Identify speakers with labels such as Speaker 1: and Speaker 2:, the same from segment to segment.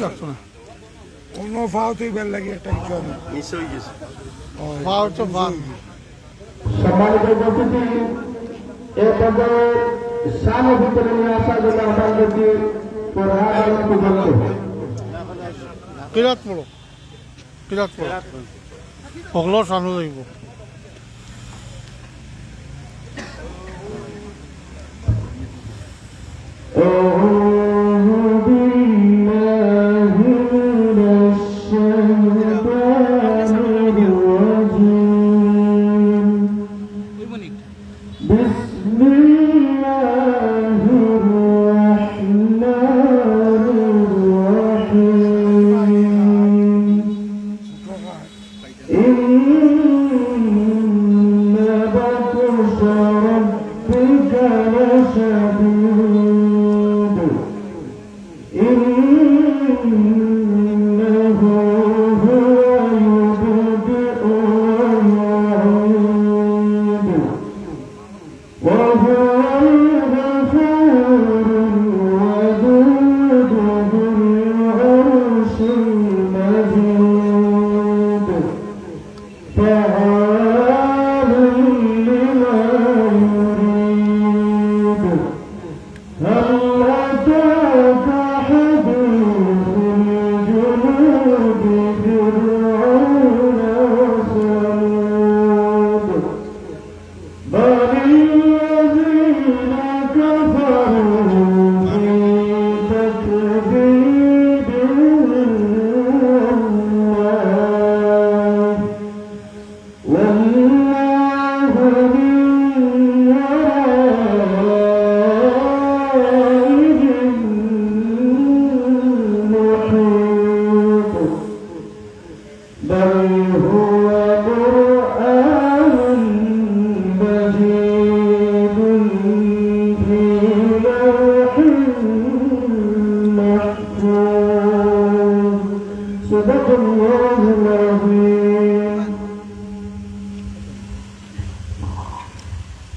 Speaker 1: লাগতো না অন্য ফাও তুই বেল লাগে একটা কিছু মিস হয়ে গেছে ফাও তো ভাগ
Speaker 2: সম্মানিত উপস্থিতি এ পর্যায়ে সামনে ভিতরে নিয়ে আসার জন্য আমাদেরকে
Speaker 1: কিরাত পড়ো পগলো সানো যাইব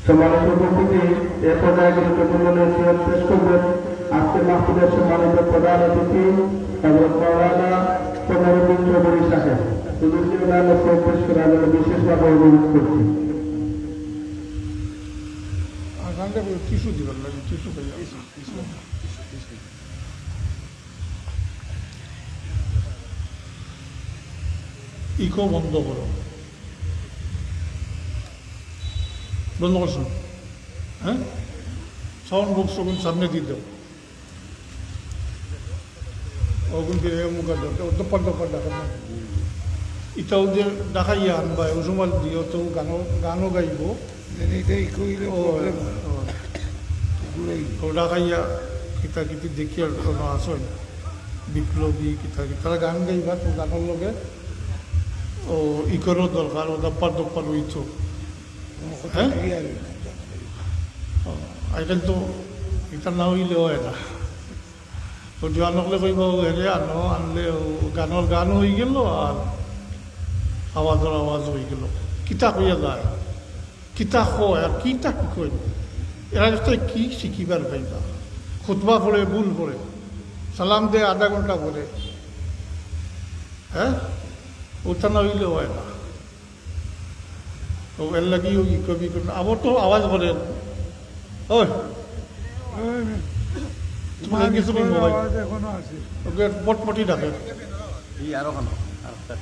Speaker 2: সম্মানিত উপস্থিতি এ পর্যায়ে গুরুত্বপূর্ণ নসিহত পেশ করবেন আজকে মাহফিলের সম্মানিত প্রধান অতিথি হযরত মাওলানা কমরুদ্দিন চৌধুরী সাহেব। হুজুরকে ওনার নসিহত পেশ করার জন্য বিশেষভাবে অনুরোধ করছি।
Speaker 1: ইকো বন্ধ করো বন্ধ করছো হ্যাঁ সাউন্ড বক্স ওগুন সামনে দিয়ে দাও ওগুন দিয়ে মুখ দপ্পার দেখা না ইটাও যে দেখাইয়া আনবা ওজুমাল দিও তো গানও গাইব ও দেখাইয়া কিতা কিতি দেখি আর কোনো আসন বিপ্লবী কিতা তারা গান গাইবা তো গানের লগে ও ইকোরও দরকার ও দপ্পার হইতো হ্যাঁ আজকাল তো এটা না হইলেও এটা তো জোয়ানকলে কইব হেরে আনলে গানের গান হয়ে গেল আর আওয়াজের আওয়াজ হয়ে গেল কিতা কইয়া যায় কিতা কয় আর কিতা কি কই এরা কি শিখিবার পাইবা খুতবা পড়ে ভুল পড়ে সালাম দে আধা ঘন্টা পরে হ্যাঁ ওটা না হইলেও হয় না তো এর লাগি কবি আবার তো আওয়াজ করেন ওই তোমার কিছু ওকে পটপটি ডাকে
Speaker 3: আরো খানো
Speaker 1: করে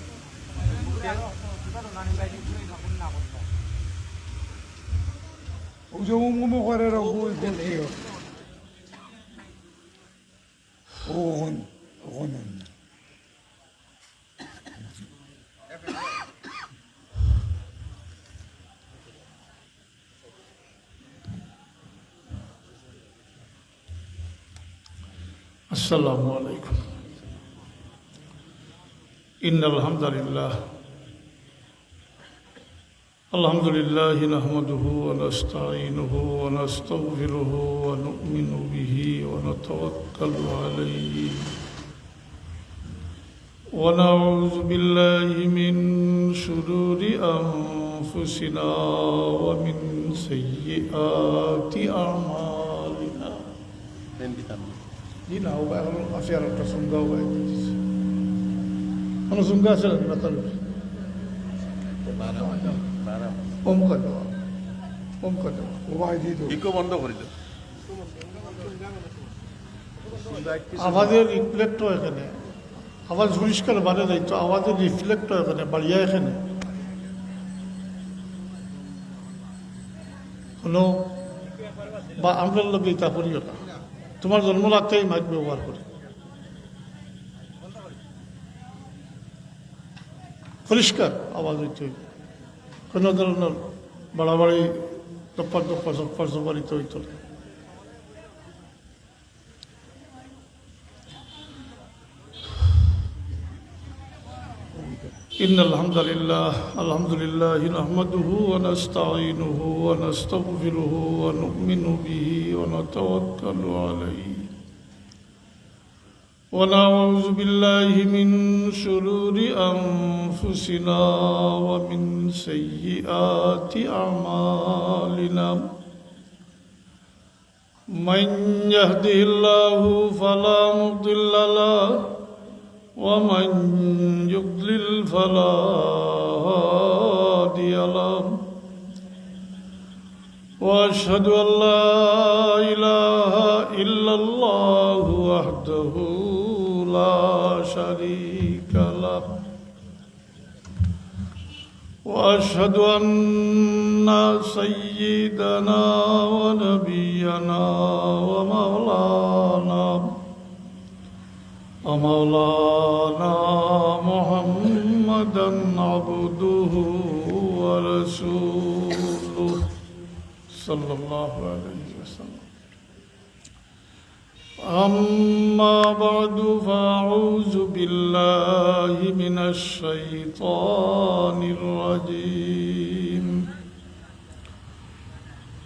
Speaker 1: আসসালামু আলাইকুম ইন্নাল হামদুলিল্লাহ আলহামদুলিল্লাহি নাহমাদুহু ওয়া নাস্তাঈনুহু ওয়া নাস্তাগফিরুহু ওয়া নু'মিনু বিহি ওয়া নাতাওয়াক্কালু আলাইহি ওয়া নাউযু বিল্লাহি মিন শুরুরি আনফুসিনা ওয়া মিন সাইয়্যিআতি আ'মালিনা জি না হোক এখন আছে আর একটা সন্ধ্যা হবে কোনো সন্ধ্যা আছে না মাতার ওম করে দেওয়া ওম করে দেওয়া
Speaker 3: ইকো বন্ধ করে দাও।
Speaker 1: আওয়াজের রিফ্লেক্টও এখানে আওয়াজ পরিষ্কার বাড়ে যায় তো আওয়াজের রিফ্লেক্টও এখানে বাড়িয়া এখানে কোনো বা আমরা লোক তা করিও না তোমার জন্ম লাগতেই মাইক ব্যবহার করি পরিষ্কার আওয়াজ হইতে হইবে কোনো ধরনের বাড়াবাড়ি টপ্পার টপ্পা সপ্পার সপারিতে হইত না إن الحمد لله نحمده ونستعينه ونستغفره ونؤمن به ونتوكل عليه ونعوذ بالله من شرور أنفسنا ومن سيئات أعمالنا من يهده الله فلا مضل له ومن يضلل فلا هادي له واشهد ان لا اله الا الله وحده لا شريك له واشهد ان سيدنا ونبينا ومولانا محمدا عبده ورسوله صلى الله عليه وسلم أما بعد فأعوذ بالله من الشيطان الرجيم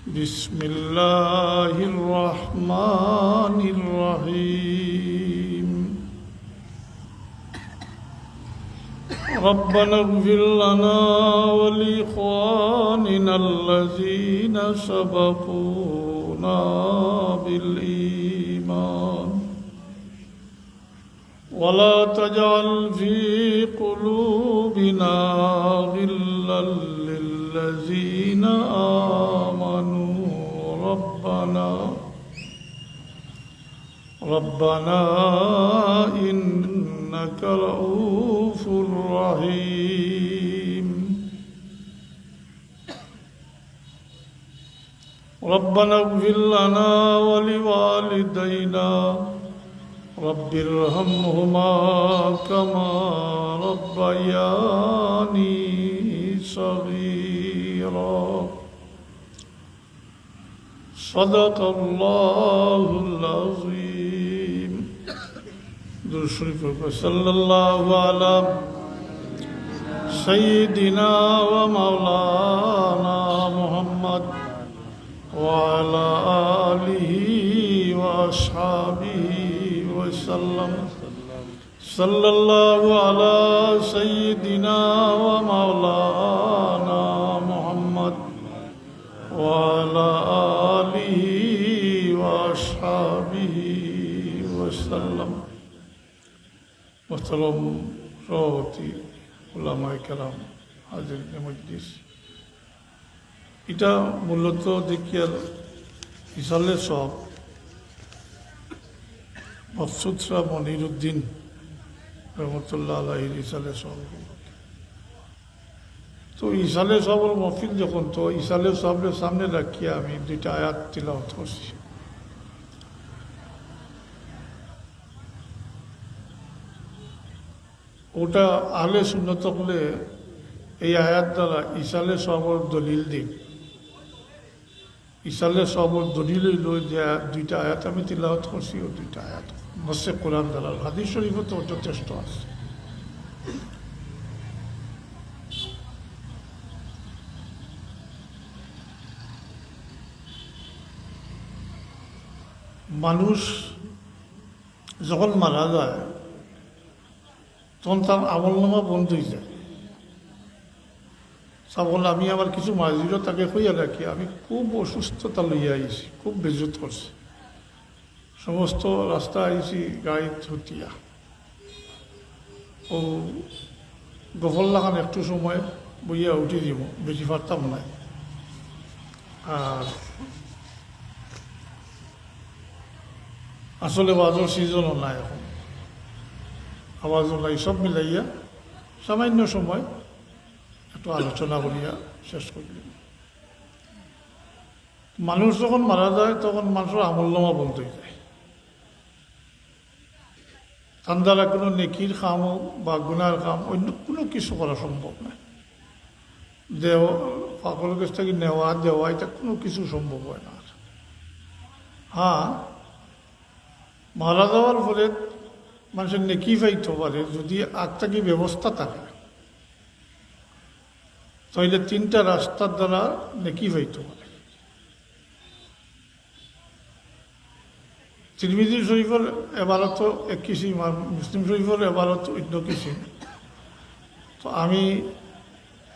Speaker 1: بسم الله الرحمن الرحيم ربنا اغفر لنا ولإخواننا الذين سبقونا بالإيمان ولا تجعل في قلوبنا غلا للذين آمنوا ربنا إنك رؤوف رحيم ربنا اغفر لنا ولوالدينا رب ارحمهما كما ربياني صغيرا صدق الله العظيم صلى الله على سيدنا ومولانا محمد وعلى آله وأصحابه وسلم صلى الله على سيدنا ومولانا محمد وعلى آله وأصحابه وسلم محترم সভাপতি উলামায়ে কেরাম হাজিরিন মজলিস এটা মূলত দেখিয়ার ইসালে সব মকসুদ শাহ মনিরুদ্দিন রহমতুল্লাহ আলাইহির ইসালে সব তো ইসালে সবর মফিল যখন তো ইসালে সবের সামনে রাখিয়া আমি দুইটা আয়াত তিলাওয়াত করছি ওটা আহলে সুন্নত হলে এই আয়াত দ্বারা ইসালে সবর দলিল দিন ইসালে সবর দলিল হইল যে দুইটা আয়াত আমি তিলাওয়াত করছি ও দুইটা আয়াত নসে কোরআন দ্বারা হাদিস শরীফও তো যথেষ্ট আছে মানুষ যখন মারা যায় তখন তার আমলনামা বন্ধ হয়ে যায় বলে আমি আমার কিছু মাঝিরও তাকে হইয়া রাখি আমি খুব অসুস্থতা লইয়া আইছি খুব বেজুত করছি সমস্ত রাস্তা আইসি গাড়ি হতিয়া ও গফল লাগান একটু সময় বইয়া উঠে দিব, বেশি পারতাম না। আর আসলে ওয়াজর সিজনও নাই এখন, আওয়াজও নাই, সব মিলাইয়া সামান্য সময় একটু আলোচনা করিয়া শেষ করি। মানুষ যখন মারা যায় তখন মানুষের আমলনামা বন্ধ হয়ে যায়। তার দ্বারা কোনো নেকির কাম হোক বা গুনার কাম অন্য কোনো কিছু করা সম্ভব নয়। দেওয়া সকলের কাছ থেকে নেওয়া দেওয়া এটা কোনো কিছু সম্ভব হয় না। হ্যাঁ, মারা যাওয়ার ফলে মানুষের নেকি পাইতে পারে যদি আত্মাকি ব্যবস্থা থাকে, তাহলে 3টা রাস্তার দ্বারা নেকি পাইতে পারে। তিরমিজি শরীফের এবারত এক কিসিম আর মুসলিম শরীফের এবারত অন্য কিসিম। তো আমি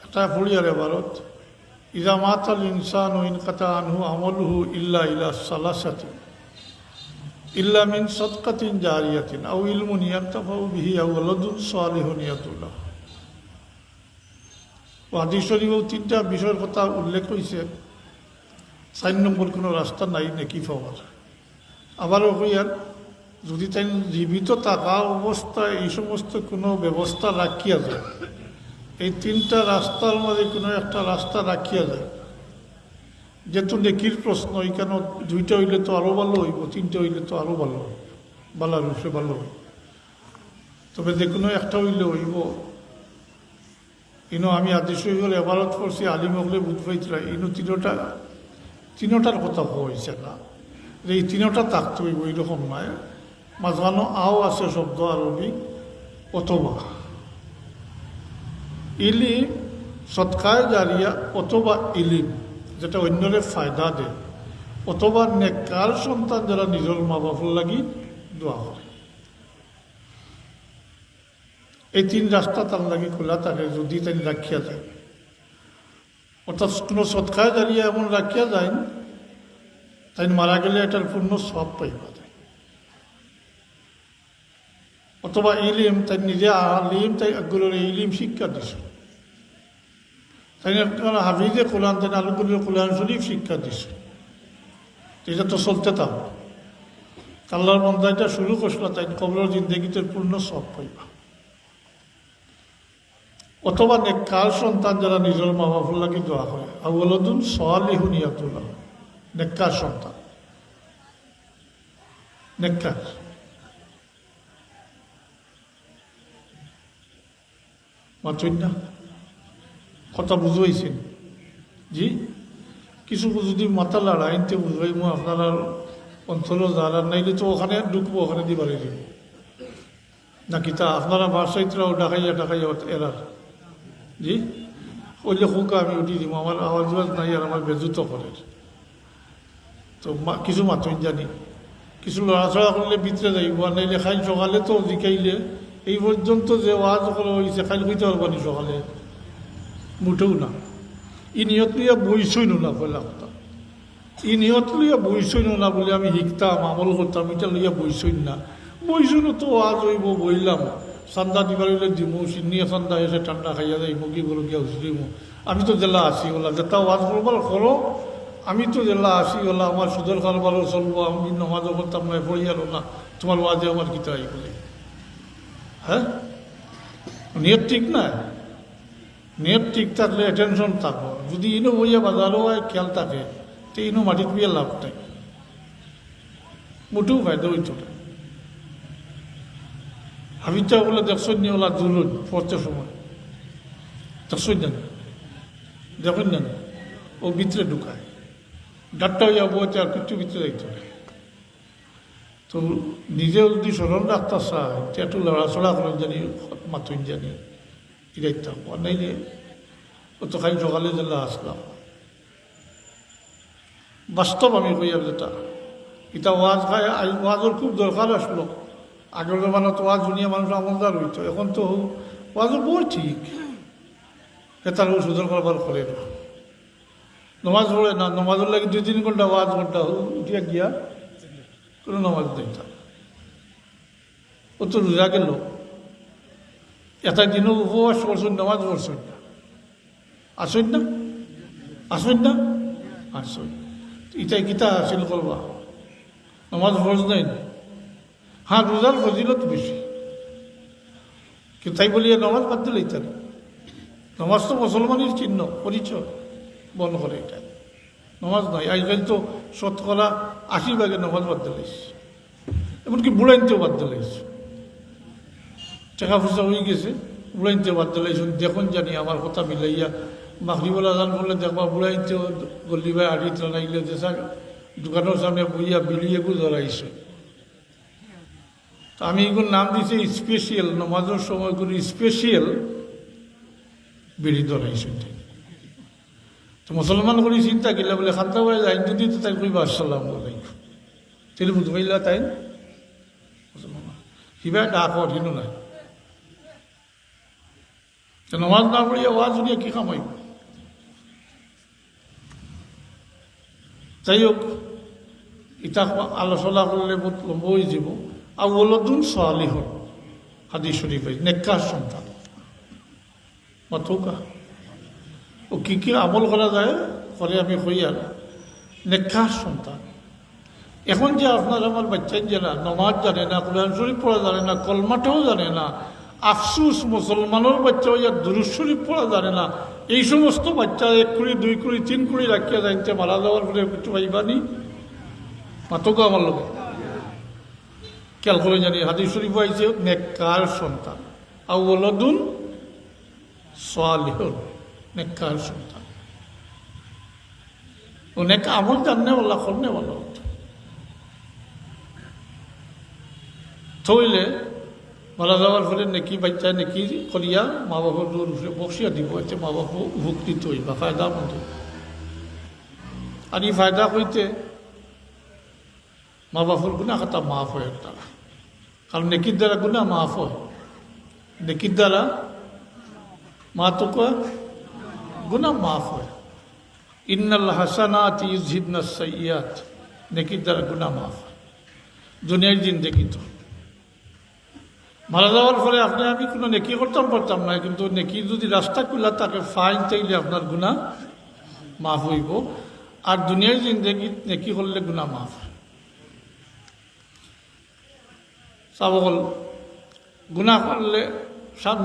Speaker 1: এটা পড়ি আর এবারত, ইজা মাতাল ইনসান ইনকাতা আনহু আমলহু ইল্লা ইলা সালাসাতি ইল্লা মিন সদকাতিন জারিয়াতিন আও ইলমুন ইয়ানতাফাউ বিহি আও ওয়ালাদুন সালিহুন ইয়াদুল্লাহ। হাদিস শরীফেও 3টা বিষয়ের কথা উল্লেখ হয়েছে। 4 নম্বর কোনো রাস্তা নাই নেকি পাওয়ার। আবারও হইয়ার যদি তাই জীবিত থাকা অবস্থায় এই সমস্ত কোনো ব্যবস্থা রাখিয়া যায়, এই 3টা রাস্তার মধ্যে কোনো একটা রাস্তা রাখিয়া যায়, যেহেতু নেকির প্রশ্ন, এখানে 2টা হইলে তো আরও ভালো হইব, 3টে হইলে তো আরও ভালো হইব, ভালো রূপে ভালো হইব। তবে যে কোনো একটা হইলে হইব। ইনো আমি আদি শরীফের এবারত করছি, আলিম হলে বুধ পাইতরা ইনো 3টার কথা হয়েছে না, এই 3টা থাকতে হইব এইরকম নয়। মাঝখানো আও আছে শব্দ আরবি, অথবা ইলিম সৎকায় জারিয়া, অথবা ইলিম যেটা অন্যরে ফায়দা দেয়, অথবা নেককার সন্তান যারা নিজের মা বাবার লাগি দোয়া করে। এই 3 রাস্তা তার লাগি খোলা থাকে যদি তাই রাখিয়া যায়। অর্থাৎ কোনো সৎকায় জারিয়া এমন রাখিয়া যায় তাই মারা গেলে এটার পূর্ণ সব পাইবা যায়। অথবা ইলিম তাই নিজে আলিম, তাই আগুলোর ইলিম শিক্ষা দিস, তাই হাফিজে কোরআন, তাই আলুগুলোর কোরআন শরীফ শিক্ষা দিস। এটা তো চলতে থাকো, আল্লাহর বন্দাটা শুরু করছিল, তাই কবরের জিন্দগিতে পূর্ণ সব পাইবা। অথবা নেককার সন্তান যারা নিজের মা বাবার লাগি দোয়া করে, আউলাদুন সালিহুন ইয়াদুল্লাহ, নেককার সন্তান, নেককার। মাত্রই না কথা বুঝাইছেন জি, কিছু যদি মাথা লড়াইতে বুঝাইব আপনারা অঞ্চলও যারা নাইলে তো ওখানে ঢুকবো, ওখানে দিয়ে বাড়ি দিব নাকি তা আপনারা বাসাইতরাও ডাকাইয়া এরার জি ওইলে হোক আমি উঠি দিব, আমার আওয়াজ নাই আর আমার বেজুত করে। তো কিছু মাত্রই জানি, কিছু লড়াচড়া করলে ভিতরে যাইব, আর নাইলে খাইল সকালে তো জিকাইলে এই পর্যন্ত যে ওয়াজ করা হয়েছে খাইল হইতে পারবানি সকালে মুঠেও না। ই নিয়ত লইয়া বইসই না বলে কথা, ই নিয়ত লইয়া বইসই না বলে আমি শিখতাম আমল করতাম, এটা লইয়া বইসই না। বইসই তো ওয়াজ হইব, বইলাম চান্দা দিবার হইলে দিমু, চিনিয়া চান্দা এসে ঠান্ডা খাইয়া যাইব, কি বলো গিয়া হুসরিম। আমি তো জেলা আসি ওলা যেটা ওয়াজ করবার করো, আমি তো জেলা আসি ওলা আমার সুদের কারবারও চলবো, আমি নমাজও করতাম না, পড়ি আলো না, তোমার ওয়াজে আমার কিতা আই বলে। হ্যাঁ, নিয়ত ঠিক না, নিয়ত ঠিক থাকলে অ্যাটেনশন থাকবো। যদি ইনো বইয়া বাজারও হয় খেয়াল থাকে, তো ইনো মাটির বিয়ে লাভ নাই, মোটেও ফায়দা হইত না। হাবিজা বলে দেখছেন নি ওলা দুলুন পড়তে সময় দেখছেন না, দেখেন না, ও ভিতরে ঢুকায় ডাক্তার হইয়া বইতে আর কিছু ভিতরে যাইতে হবে। তো নিজেও যদি স্মরণ রাখতে চায় একটু লড়াচড়া করেন জানি, মাতুন জানি এটাই থাকবো, আর নাইলে ও তো খাই সকালে জেলা আসলাম। বাস্তব আমি কইয়া যেটা এটা ওয়াজ খায়, ওয়াজের খুব দরকার আসলো। আগের জমানত ওয়াজ শুনিয়া মানুষ আমলদার হইতো, এখন তো ওয়াজও বই ঠিক, তার সুদর করবার করে না, নমাজ পড়ে না, নমাজের লাগে 2-3 ঘন্টা ওয়াজ ঘন্টা উঠিয়া গিয়া কোনো নামাজ নেই তার। ও তো রোজা গেল, এটা দিনও উপবাস করছেন, নামাজ পড়ছেন না, আসেন না, আসেন না, আসেন। ইটাই কিতা হাসিল করবা, নামাজ ফরজ নাই। হ্যাঁ, রোজার ফজিলত বেশি, কিন্তু তাই বলিয়া নামাজ বাদ দিলে ইত্যাদি। নামাজ তো মুসলমানের চিহ্ন, পরিচয়, বন্ধ করে এটা নামাজ নয়। আজকাল তো 80% নামাজ বাদ দিলেছে, এমনকি বুড়াইনতেও বাদ দিলেছে। টাকা পয়সা হয়ে গেছে, বুড়াইনতে বাদ দিলেছে। দেখুন জানি আমার কথা মিলাইয়া মাগরিবুল আজান করলে দেখবা বুড়াইনতেও গল্লি ভাই আড়িতে নাইলে দেশা দোকানের সামনে বইয়া বিলিয়ে ধরাইছে। তো আমি এগুলোর নাম দিয়েছি স্পেশাল, নামাজের সময় করে স্পেশাল বিড়ি ধরাইছে। তো মুসলমান করে চিন্তা করলে বলে খাদ্য বলে যাই যদি তো তাই কইবা আসসালাম আলাইকুম, তাহলে বুঝবাইলা তাই মুসলমান কিবা ডাক হিনু নাই। নামাজ না পড়িয়া ওয়াজ শুনিয়া কি কামাইব? যাই হোক, এটা আলোচনা করলে বহুত লম্ব হয়ে যাব। আর ওলদুন সোয়ালি হল হাদিস শরীফ, নেককার সন্তান মাতুকা। ও কি কি আমল করা যায় করে আমি কই আর নেককার সন্তান। এখন যে আপনার আমার বাচ্চা জানা নমাজ জানে না, কোরআন শরীফ পড়া জানে না, কলমাটাও জানে না, আফসুস মুসলমানের বাচ্চা হইয়া দুরূদ শরীফ পড়া জানে না, এই সমস্ত বাচ্চা 1 কুড়ি 2 কুড়ি 3 কুড়ি রাখিয়া যাইতে মারা যাওয়ার পরে কিছু পাইবানি মাতুকা আমার লোক খেয়াল করে জানি। হাদিস শরীফ আইছে নেককার সন্তান, আর ওলদুন সালিহুন, নেককার সন্তান। ও নেক আমল জাননে বলা করনে বলা হতো থইলে মারা যাওয়ার ফলে নেকি বাচ্চা নেকি করিয়া মা বাবার বসিয়া দিব, এতে মা বাবা উপকৃত হইবা, ফায়দা মন্দ। আর এই ফায়দা হইতে মা বাবার গুণা খাতা মাফ হয় তারা, কারণ নেকির দ্বারা গুণা মাফ হয়। নেকির দ্বারা মা তো গুণা মাফ হয়। ইন্নাল হাসানাতি ইউযহিবনাস সাইয়্যাত, নেকির দ্বারা গুণা মাফ হয়। দুনিয়ার জিন্দেগি তো মারা যাওয়ার ফলে আপনি আমি কোনো নেকি করতাম পারতাম না, কিন্তু নেকি যদি রাস্তা খুলা তাকে ফাইন চাইলে আপনার গুণা মাফ হইব। আর দুনিয়ার জিন্দেগি নেকি করলে গুণা মাফ হয়। চাবল গুণা করলে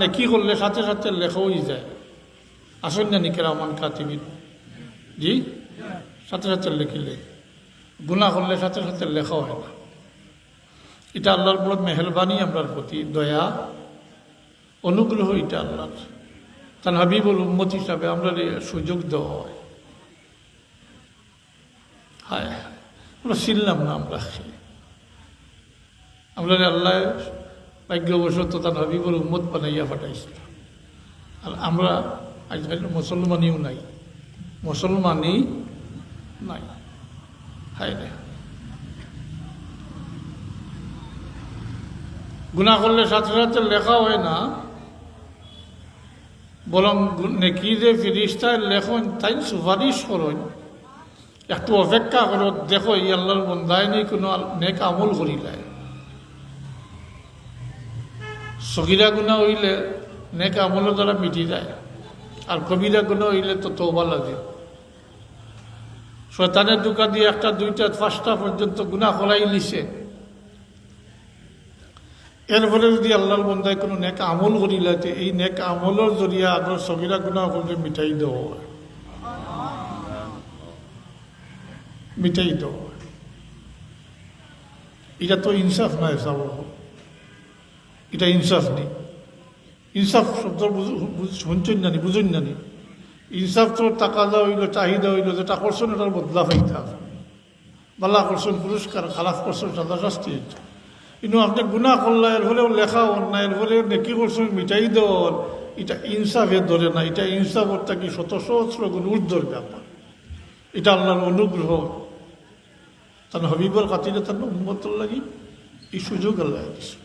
Speaker 1: নেকি করলে সাথে সাথে লেখা হয়ে যায়। আসেন না নিকের আমার কাতিবিদ জি, সাথে সাথে লেখিলে। গুণা করলে সাথে সাথে লেখা হয় না। এটা আল্লাহর বড় মেহরবানি, আমরার প্রতি দয়া অনুগ্রহ। এটা আল্লাহর, তার হাবিবুল উম্মত হিসাবে আমরা সুযোগ দেওয়া হয়। হায় আমরা ছিলাম না, আমরা আল্লাহ ভাগ্যবশত তার হাবিবুল উম্মত বানাইয়া পাঠাইছিল। আর আমরা আজকাল মুসলমানিও নাই, মুসলমানই নাই। হায় রে, গুনাহ করলে সাথে সাথে লেখা হয় না, বরং নেকি যে ফিরিস্তায় লেখন তাই সুপারিশ করেন, একটু অপেক্ষা করো, দেখো এই আল্লাহর বন্দায় নেই কোনো নেক আমল করিলায়। সগিরা গুণা হইলে নেক আমলের দ্বারা মিটি যায়, আর কবিরা গুণা হইলে তো তওবা লাগে। শয়তানের দুকা দিয়ে 1টা 2টা 5টা পর্যন্ত গুণা করাই লিছে। এরপরে যদি আল্লাহর বন্দায় কোনো নেক আমল করিলাতে এই নেক আমলের জরিয়া আগর সগিরা গুণা করলে মিটাই দেওয়া হয়, মিটাই দেওয়া হয়। এটা তো ইনসাফ নয় সাব, এটা ইনসাফ নেই। ইনসাফ শব্দ শুনছেন জানি, বুঝুন জানি। ইনসাফ তো টাকা দেওয়া হইল, চাহিদা হইল, যেটা করছেন এটার বদলা হইতে হবে। বালা করছেন পুরস্কার, খারাপ করছেন সাদা শাস্তি। কিন্তু আপনি গুণা করলে এর হলেও লেখা হন না, এর হলে নেকি করছেন মিটাই দেওয়ার, এটা ইনসাফের ধরে না। এটা ইনসাফের থাকি 100 গুণ ঊর্ধ্বর ব্যাপার। এটা আল্লাহর অনুগ্রহ, তার হাবিবর খাতিরে তার উম্মতের লাগি এই সুযোগ আল্লাহ দিছে।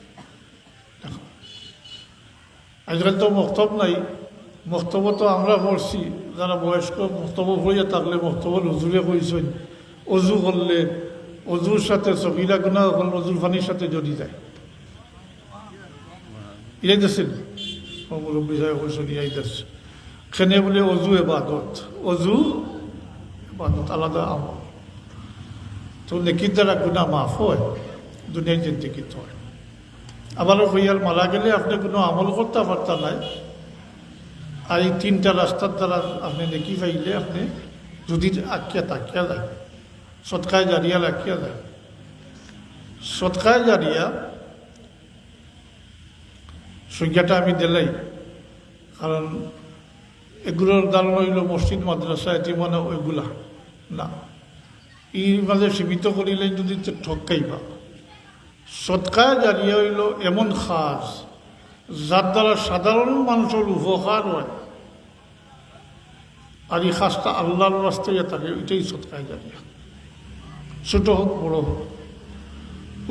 Speaker 1: আজকাল তো মক্তব নাই, মক্তব্য তো আমরা পড়ছি যারা বয়স্ক, মক্তব্য হইয়া থাকলে মক্তব্য হুজুরে কইছেন অজু করলে অজুর সাথে সগিরা গুনাহ এখন অজুর পানির সাথে জড়ি যায় ইয়াইতেছেন মুরব্বী সাহেব হোসেন ইয়াইতেছে সেনে বলে অজু এবাদত অজু এবাদত আলাদা আমল তো নেকির দ্বারা গুনাহ মাফ হয় দুনিয়ার জিন্দিগিত হয় আবারও হইয়ার মারা গেলে আপনি কোনো আমল করতে পারতা নাই আর এই তিনটা রাস্তার দ্বারা আপনি নেকি পাইলে আপনি যদি আঁকিয়া তাকিয়া যায় সৎকায় জারিয়া রাখিয়া যায় সৎকায় জারিয়া সংজ্ঞাটা আমি দিলাই কারণ এগুলোর দারণ হইল মসজিদ মাদ্রাসা এটি মানে ওইগুলা না এই মাঝে সীমিত করিলে যদি ঠকাইবা সৎকায় জারিয়া হইল এমন খাস যার দ্বারা সাধারণ মানুষের উপকার হয় আর এই খাসটা আল্লাহর রাস্তায় থাকে এটাই সৎকায় জারিয়া ছোট হোক বড় হোক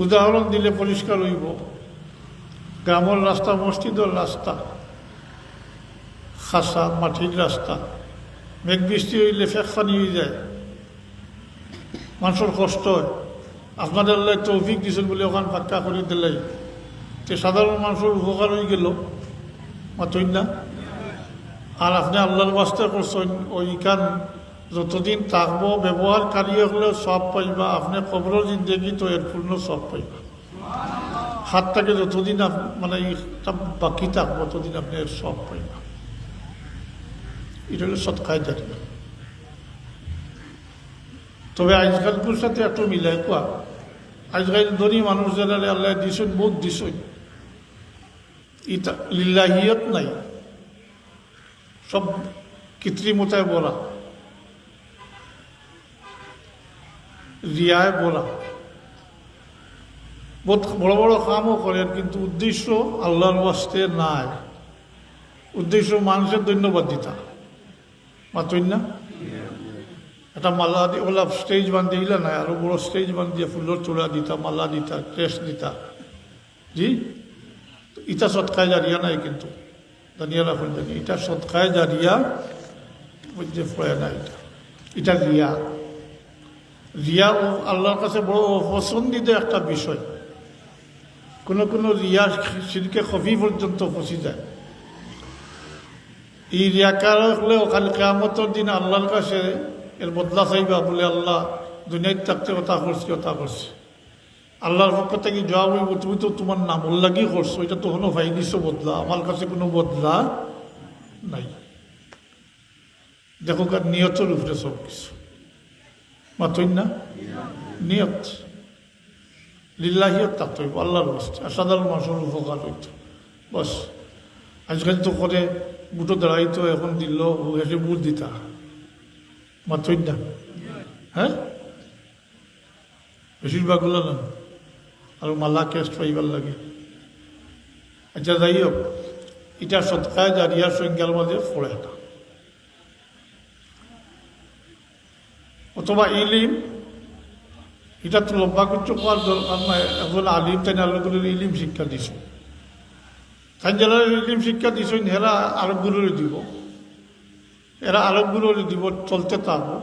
Speaker 1: উদাহরণ দিলে পরিষ্কার হইব গ্রামের রাস্তা মসজিদের রাস্তা খাসা মাটির রাস্তা মেঘ বৃষ্টি হইলে ফেকফানি হয়ে যায় মানুষের কষ্ট হয় আপনাদের তৌফিক দিয়েছেন বলে ওখান পাক্কা করে দিলে তে সাধারণ মানুষের উপকার হয়ে গেল মাতই না আর আপনি আল্লাহর বাস্তা করছেন ওইখান যতদিন থাকবো ব্যবহারকারী হলে সব পাইবা আপনি কবরের জিন্দগি তো এর পূর্ণ সব পাইবা হাতটাকে যতদিন মানে বাকি থাকবো ততদিন আপনি এর সব পাইবা এটা হলো সৎকায় জারিয়া তবে আজকালগুলোর সাথে একটু মিলাই কোয়া আজকাল ধনী মানুষ যারা আল্লাহ দিছেন বহুত দিছেন ইটা লিল্লাহিয়ত নাই সব কৃত্রিমতায় বলা রিয়ায় বলা বহুত বড় বড় কামও করেন কিন্তু উদ্দেশ্য আল্লাহর ওয়াস্তে নাই উদ্দেশ্য মানুষের ধন্যবাদ দিতা মাতই না একটা মালা দিয়ে ওলা স্টেজ বান্ধি দিলা না আরো বড় স্টেজ বান্ধিয়ে ফুলের চূড়া দিতা মালা দিতা ক্রেস্ট দিতা জি ইটা সৎকায় জারিয়া নাই কিন্তু জানিয়া রাখুন জানি এটা সৎকায় জারিয়া বুঝতে পড়ে না এটা এটা রিয়া রিয়া ও আল্লাহর কাছে বড় অপছন্দিত একটা বিষয় কোনো কোনো রিয়া শিরকে খফি পর্যন্ত ফসি যায় এই রিয়াকার হলে ওখানে কেয়ামতের দিন আল্লাহর কাছে এর বদলা চাইবা বলে আল্লাহ দুনিয়ায় থাকতে কথা করছে আল্লাহর পক্ষ থেকে জবাব হইব তুমি তো তোমার নামল লাগি করছো এটা তো হলো ভাই দিছো বদলা আমার কাছে কোনো বদলা নাই দেখো কার নিয়তের উপরে সব কিছু মাতই না নিয়ত লিল্লাহিয়ত থাকতে হইব আল্লাহর বাস্তে আর সাধারণ মানুষের উপকার হইত বাস আজকাল তো করে বুটো দাঁড়াইতো এখন দিল হেসে বুট দিতা মাতই না হ্যাঁ বেশিরভাগগুলো না আর মালা কেস্ট পাইবার লাগে আচ্ছা যাই হোক এটা সৎকায় জারিয়ার সংখ্যার মাঝে পড়ে না অথবা ইলিম এটা তো লম্বা করতে পাওয়ার দরকার নয় এখন আলিম তাই আলোগুলোর ইলিম শিক্ষা দিছ তাই যারা ইলিম শিক্ষা দিছ এরা আরবগুলোর দিব এরা আরবগুলোর দিব চলতে থাকবো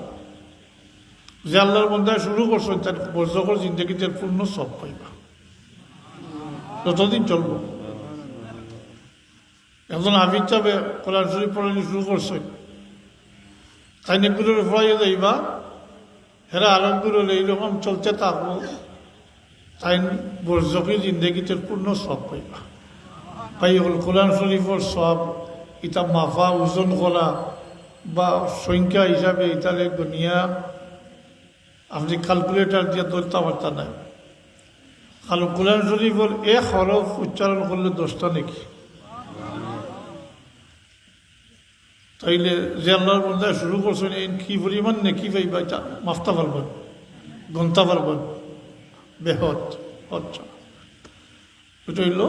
Speaker 1: যে আল্লাহর বন্ধায় শুরু করছো তার বর্জকর জিন্দগিতে পূর্ণ সব পাইবা যতদিন চলবো একজন আবিদ চাবে কোরআন শরীফ পড়ানি শুরু করছে তাই নেগুলোর পড়াইয়া যাইবা হেরা আরবগুলোর এইরকম চলতে থাকবো তাই বর্জকী জিন্দগিতে পূর্ণ সব পাইবা পাই হল কোরআন শরীফর সব ইটা মাফা ওজন করা বা সংখ্যা হিসাবে ইতালে দুনিয়া আপনি ক্যালকুলেটার দিয়ে ধরতে পারতা নাই কারণ কোরআন শরীফের এক হরফ উচ্চারণ করলে 10টা নাকি তাইলে যে আল্লাহর বন্ধায় শুরু করছেন এই কি পরিমাণ নেকি পাইবা এটা মাফতা পারবেন গন্তা পারবেন বেহত আচ্ছা এটা হইল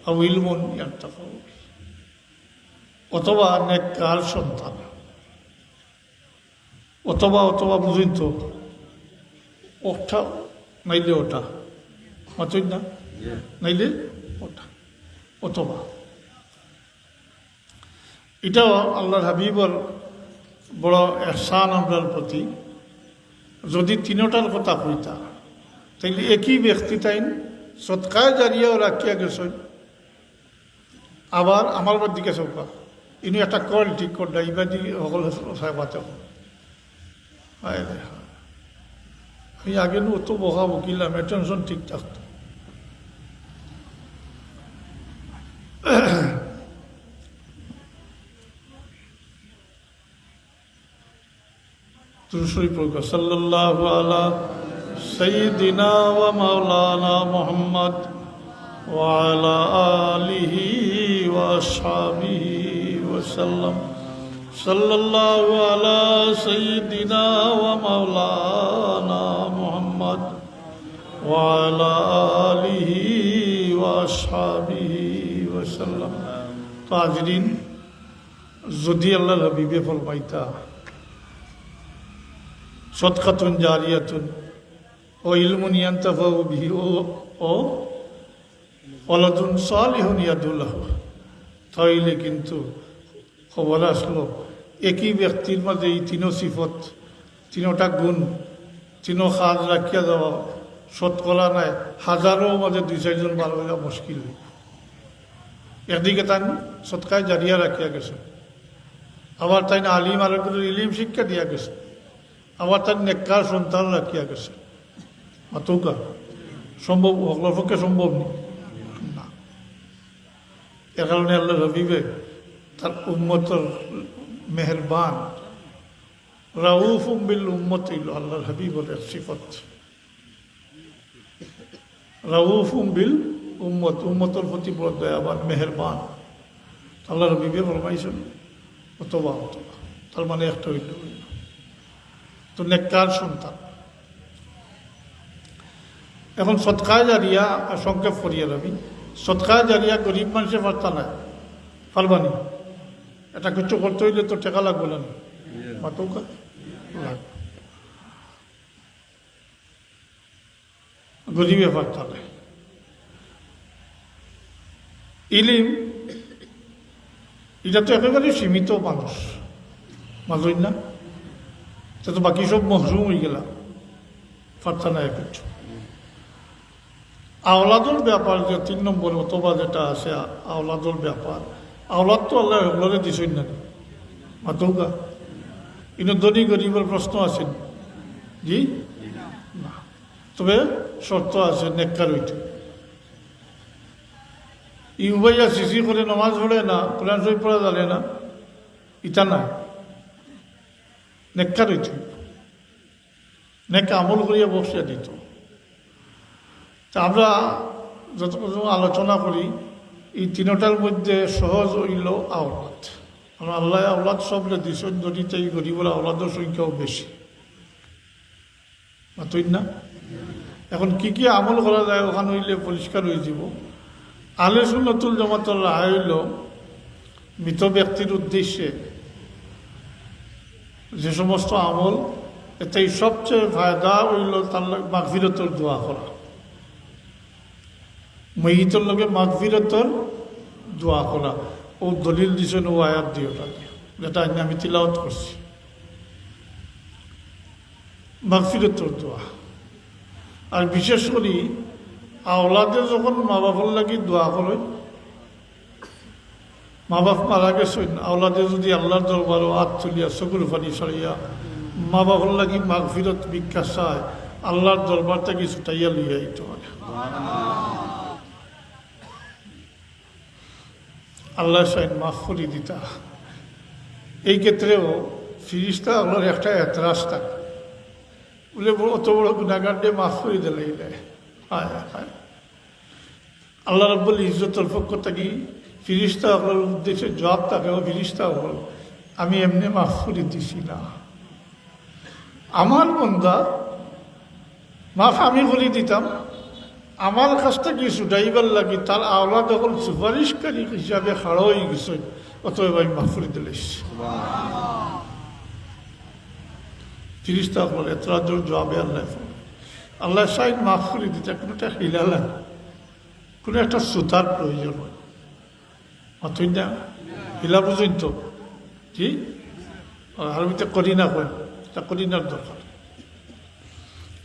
Speaker 1: আউইলমন ইয়ারটা অথবা নেককার সন্তান অথবা বুঝুন তো ওটা নাইলে ওটা মাতই না নাইলে ওটা অথবা এটাও আল্লাহর হাবিবর বড় এহসান আপনার প্রতি যদি তিনটার কথা কইতা তাইলে একই ব্যক্তি তাইন সৎকায় জারিয়াও রাখিয়া গেছেন, আবার আমার দিকে চৌকা ইনি একটা কল ঠিক করল ইবাদি সকল সাহেবাতে আমি আগে অত বকা বকিলাম টেনশন ঠিক থাকতো। সাল্লাল্লাহু আলা সাইয়্যিদিনা ওয়া মাওলানা মুহাম্মদ ওয়া আলা আলিহি ওয়া আসহাবিহি ওয়া সাল্লাম। সাল্লাল্লাহু আলা সাইয়্যিদিনা ওয়া মাওলানা মুহাম্মদ ওয়া আলা আলিহি ওয়া আসহাবিহি ওয়া সাল্লাম। তো হাজরিন, যদি আল্লাহর হাবিবে ফরমাইতা সদকাতুন জারিয়াতুন ও ইলমুন ইয়ানতাফাউ বিহি ও ওয়ালাদুন সালিহুন ইয়াদউ লাহু, তাইলে কিন্তু খবর আসলো একই ব্যক্তির মাঝে এই তিনো সিফত, তিনোটা গুণ, তিনো খাজ রাখিয়া দেওয়া শতকরা নাই, হাজারো মাঝে 2-4 জন ভালো হইয়া মুশকিল। একদিকে তাই সৎকায় জারিয়া রাখিয়া গেছে, আবার তাই আলিম আলমদের ইলিম শিক্ষা দিয়া গেছে, আবার তার নেককার সন্তান রাখিয়া গেছে। মাতুকা সম্ভব সকলের পক্ষে সম্ভব নেই না। এ কারণে আল্লাহ হাবিবে তার উম্মতর মেহরবান রাউফ বিল উম্মত হইল আল্লাহর হাবিবের এক সিফত। রাউফ বিল উম্মত, উম্মতর প্রতি বড় দয়াবান মেহরবান। আল্লাহর হাবিবে ফরমাইছেন অতবা অতবা, তার মানে একটা হইল তো নেককার সন্তান। এখন সৎকায় জারিয়া সংক্ষেপ করিয়া যাবি। সৎকায় জারিয়া গরিব মানুষের পারতা নাই, পারবানি। এটা কিছু করতে হইলে তো টেকা লাগবে না, মাতৌকা লাগবে, গরিবে পারতা নাই। ইলিম এটা তো একেবারে সীমিত মানুষ মাজই না, তো বাকি সব মহরুম হয়ে গেলাম, পারতা নাই কিছু। আওলাদুল ব্যাপার যে 3 নম্বর অথবা যেটা আছে আওলাদুল ব্যাপার, আওলাদ তো আল্লাহ হলরে দিছই না মাতৌকা। কিন্তু ধনী গরিবের প্রশ্ন আছে জি না, তবে শর্ত আছে নেককার হইতে। ইউবাইয়া সিসি করে নমাজ পড়ে না, কোরআন শরীফ পড়া জানে না, ইটা না, নেককার হইতে নেক আমল করিয়া বসিয়া দিত। তা আমরা যতক্ষণ আলোচনা করি এই তিনটার মধ্যে সহজ হইল আওলাদ। কারণ আল্লাহ আওলাদ সবরে দিছেন, যদি এই গরিবের আওলাদের সংখ্যাও বেশি তুই না। এখন কি কি আমল করা যায় ওখানে হইলে পরিষ্কার হয়ে যাব। আহলে সুন্নাতুল জামাতের রায় হইল মৃত ব্যক্তির উদ্দেশ্যে যে সমস্ত আমল, এতে সবচেয়ে ফায়দা হইল তার মাগফিরতের দোয়া করা, মহিতর লগে মাগফিরতর দোয়া করা। ও দলিল দিছেন ও আয়াত দিয়ে, যেটা আমি তিলাওয়াত করছি, মাগফিরতর দোয়া। আর বিশেষ করে আওলাদে যখন মা বাবার লাগি দোয়া করে, মা বাপ মারা গেছেন, আওলাদে যদি আল্লাহর দরবারও হাত তুলিয়া চকুর পানি সরিয়া মা বাবার লাগি মাগফিরত ভিক্ষা চায়, আল্লাহর দরবার থেকে ছুটাইয়া লইয়া আইতে পারে। আল্লাহ সাইন মাফ করে দিতা। এই ক্ষেত্রেও ফিরিস্তা আল্লাহর একটা এতরাজ থাকে, বলে অত বড় গুণাগার দিয়ে মাফ করে দিলে হায় হায়। আল্লাহ রাব্বুল ইজ্জতের পক্ষ থেকে ফিরিস্তা আল্লাহর উদ্দেশ্যে জবাব থাকে, ও ফিরিস্তা হল আমি এমনি মাফ করে দিছি না, আমার বন্দা মাফ আমি করে দিতাম, আমার কাছ থেকে ছুটাইবার লাগি তার আওলাদ যখন সুপারিশকারী হিসাবে খাড়া হয়ে গেছে, অতএব আমি মাফ করে দিলে। ফিরিস্তা বলে এতরাজোর জবাবে আল্লাহ আল্লাহ সাইড মাফ করে দিতে কোনোটা হিলা লাগে, কোনো একটা সুতার প্রয়োজন হয়, অতই না হিলা পর্যন্ত কি আরবিতে করি না হয়, তা করি নার দরকার।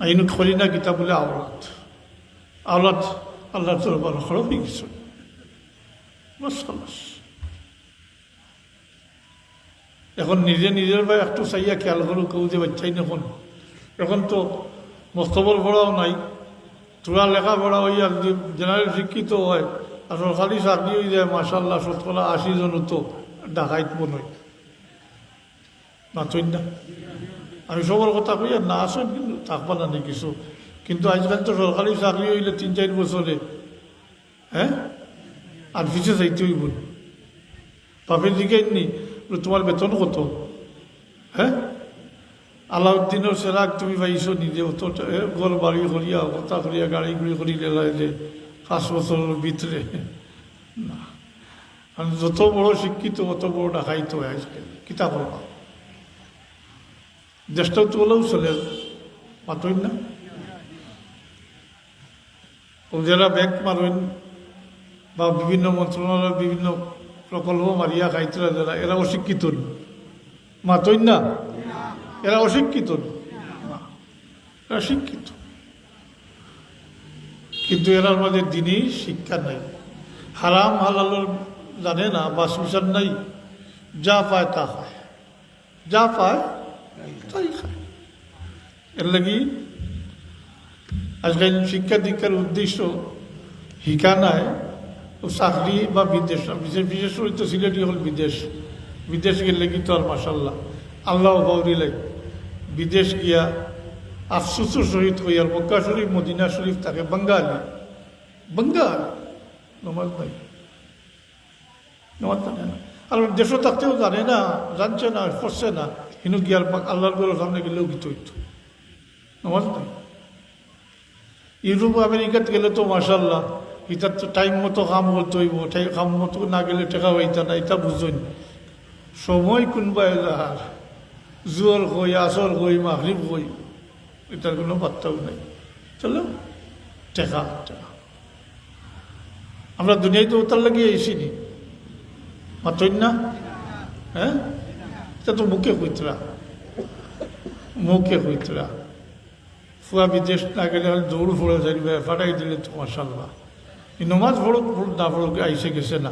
Speaker 1: আইন করি না কিতাব বলে আওলাদ আওলাদ আল্লাহ দরবার খরচ হয়ে গেছে বাস খালাস। এখন নিজে নিজের ভাই একটু চাইয়া খেয়াল করো কেউ যে বাচ্চাই এখন এখন তো মস্তবর পড়াও নাই, তোরা লেখাপড়া হইয়া যদি জেনারেল শিক্ষিত হয় আর সরকারি চাকরি হয়ে যায় মাসাল্লাহ 70-80 জন তো ডাকাইত মনে হয় নাচই না। আমি সবার কথা কই আর না আসেন কিন্তু থাকবা না নি কিছু, কিন্তু আজকাল তো সরকারি চাকরি হইলে 3-4 বছরে হ্যাঁ আর পিছিয়ে যাইতে হইব। বাপের দিকে নি তোমার বেতন কত? হ্যাঁ আলাউদ্দিনের সেরাক তুমি পাইছো নিজে অত ঘর বাড়ি করিয়া কথা করিয়া গাড়ি গুড়ি করি লেলায় যে 5 বছরের ভিতরে না। যত বড় শিক্ষিত অত বড় ডাকাইতে হয় আজকাল কিতা করবা। দেশটাও তো ওলাও চলে মাতই না, যারা ব্যাংক মারেন বা বিভিন্ন মন্ত্রণালয়ের বিভিন্ন প্রকল্প মারিয়া খাইতরা যারা এরা অশিক্ষিত মাতই না, এরা অশিক্ষিত না, এরা শিক্ষিত কিন্তু এরার মাঝে দিনই শিক্ষা নাই, হারাম হালালের জানে না, বাস বিচার নাই, যা পায় তা খায়, যা পায় তাই খায়। এর লাগি আজকাল শিক্ষা দীক্ষার উদ্দেশ্য শিক্ষা নাই চাকরি বা বিদেশ, বিশেষ করে তো সিলেটি হল বিদেশ, বিদেশ গেলে কিন্তু আর মাসাল্লাহ আল্লাহ বাউরিলে বিদেশ গিয়া আফসোসের সহিত হইয়ার মক্কা শরীফ মদিনা শরীফ থাকে বাঙ্গালি, বাঙ্গাল নমাজ নাই, নমাজ জানে না, আর দেশও থাকতেও জানে না, জানছে না, করছে না, কিন্তু গিয়ার আল্লাহর ঘরের সামনে গেলেও গীত হইত নমাজ নাই। ইউরোপ আমেরিকাতে গেলে তো মাসাল্লাহ ইটার তো টাইম মতো কাম করতে হইব, কাম মতো না গেলে টেকা হইতা না, এটা বুঝুন সময় কোনবা এলাহার জোর হই আসর হই মাগরিব হই এটার কোনো পাত্তাও নাই, চলো টেকা টেকা। আমরা দুনিয়ায় তো ওটার লাগিয়ে এসিনি মাতই না, হ্যাঁ এটা তো মুখে হইতরা, মুখে হইতরা ফুয়া বিদেশ না গেলে দৌড় ফোড়ে যাইবে ফাটাই দিলে তো মাসাল্লাহ। এই নমাজ ফোড়ক না ফোড়ক আইসে গেছে না,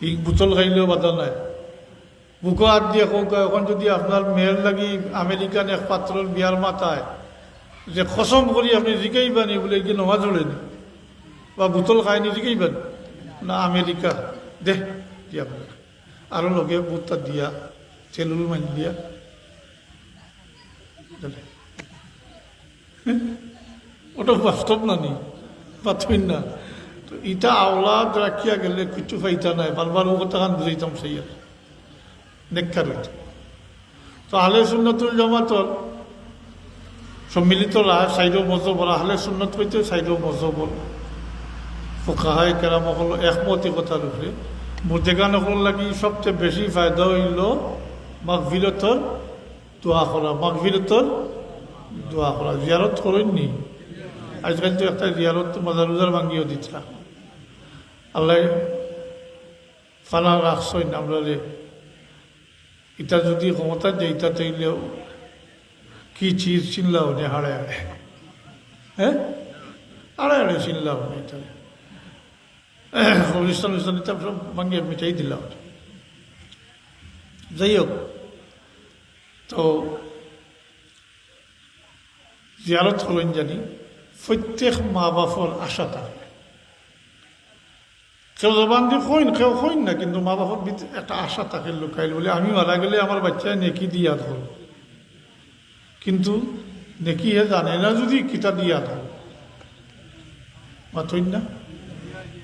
Speaker 1: এই বোতল খাইলেও বাধা নাই, বুকো হাত দিয়ে কৌকা। এখন যদি আপনার মেয়ের লাগি আমেরিকান এক পাত্রর বিয়ার মাথায় যে খসম করি আপনি জিকাইবানি বলে কি নমাজ হলেন বা বোতল খায়নি জিকাইবেন না আমেরিকা দে দিয়া বলে আরো লগে বুটটা দিয়া চেলুল মানি দিয়া ওটা বাস্তব না নি পাথইন না। তো ইটা আওলাদ রাখিয়া গেলে কিছু পাইতা নাই, বারবার ও কথা খান বুঝাইতাম সেই আর নেককার হইত। তো আহলে সুন্নতুল জামাতর সম্মিলিত সাইডও মজহব, আহলে সুন্নত হইতে সাইডও মজহব ফুকাহায়ে কেরাম হল একমত এই কথার উপরে। মুর্দেগান হল লাগি সবচেয়ে বেশি ফায়দা হইল মাগফিরতর দোয়া করা, মাগফিরতর দোয়া করা। জিয়ারত করেননি আজকাল তো একটা জিয়ারত মাজারুজার ভাঙ্গিও দিচ্ছা, আল্লাহ ফানা রাখছই না আমরা রে। এটা যদি ক্ষমতা যেইটা তৈলেও কি চিজ চিনলাও নে হাড়ে হাড়ে, হ্যাঁ হাড়ে হাড়ে চিনলাও না, এটা অনুষ্ঠান অনুষ্ঠান এটা সব ভাঙ্গিয়ে মিটাই দিলাম। যাই হোক, তো জিয়ারত হলেন জানি প্রত্যেক মা বাপর আশা থাকে, কেউ জবান দিয়ে কইন কেউ কইন না, কিন্তু মা বাপর একটা আশা থাকে লুকাইল বলে আমি মারা গেলে আমার বাচ্চায় নেকি দিয়া ধর, কিন্তু নেকি হে জানে না যদি কিতা দিয়া ধর মাথইন না।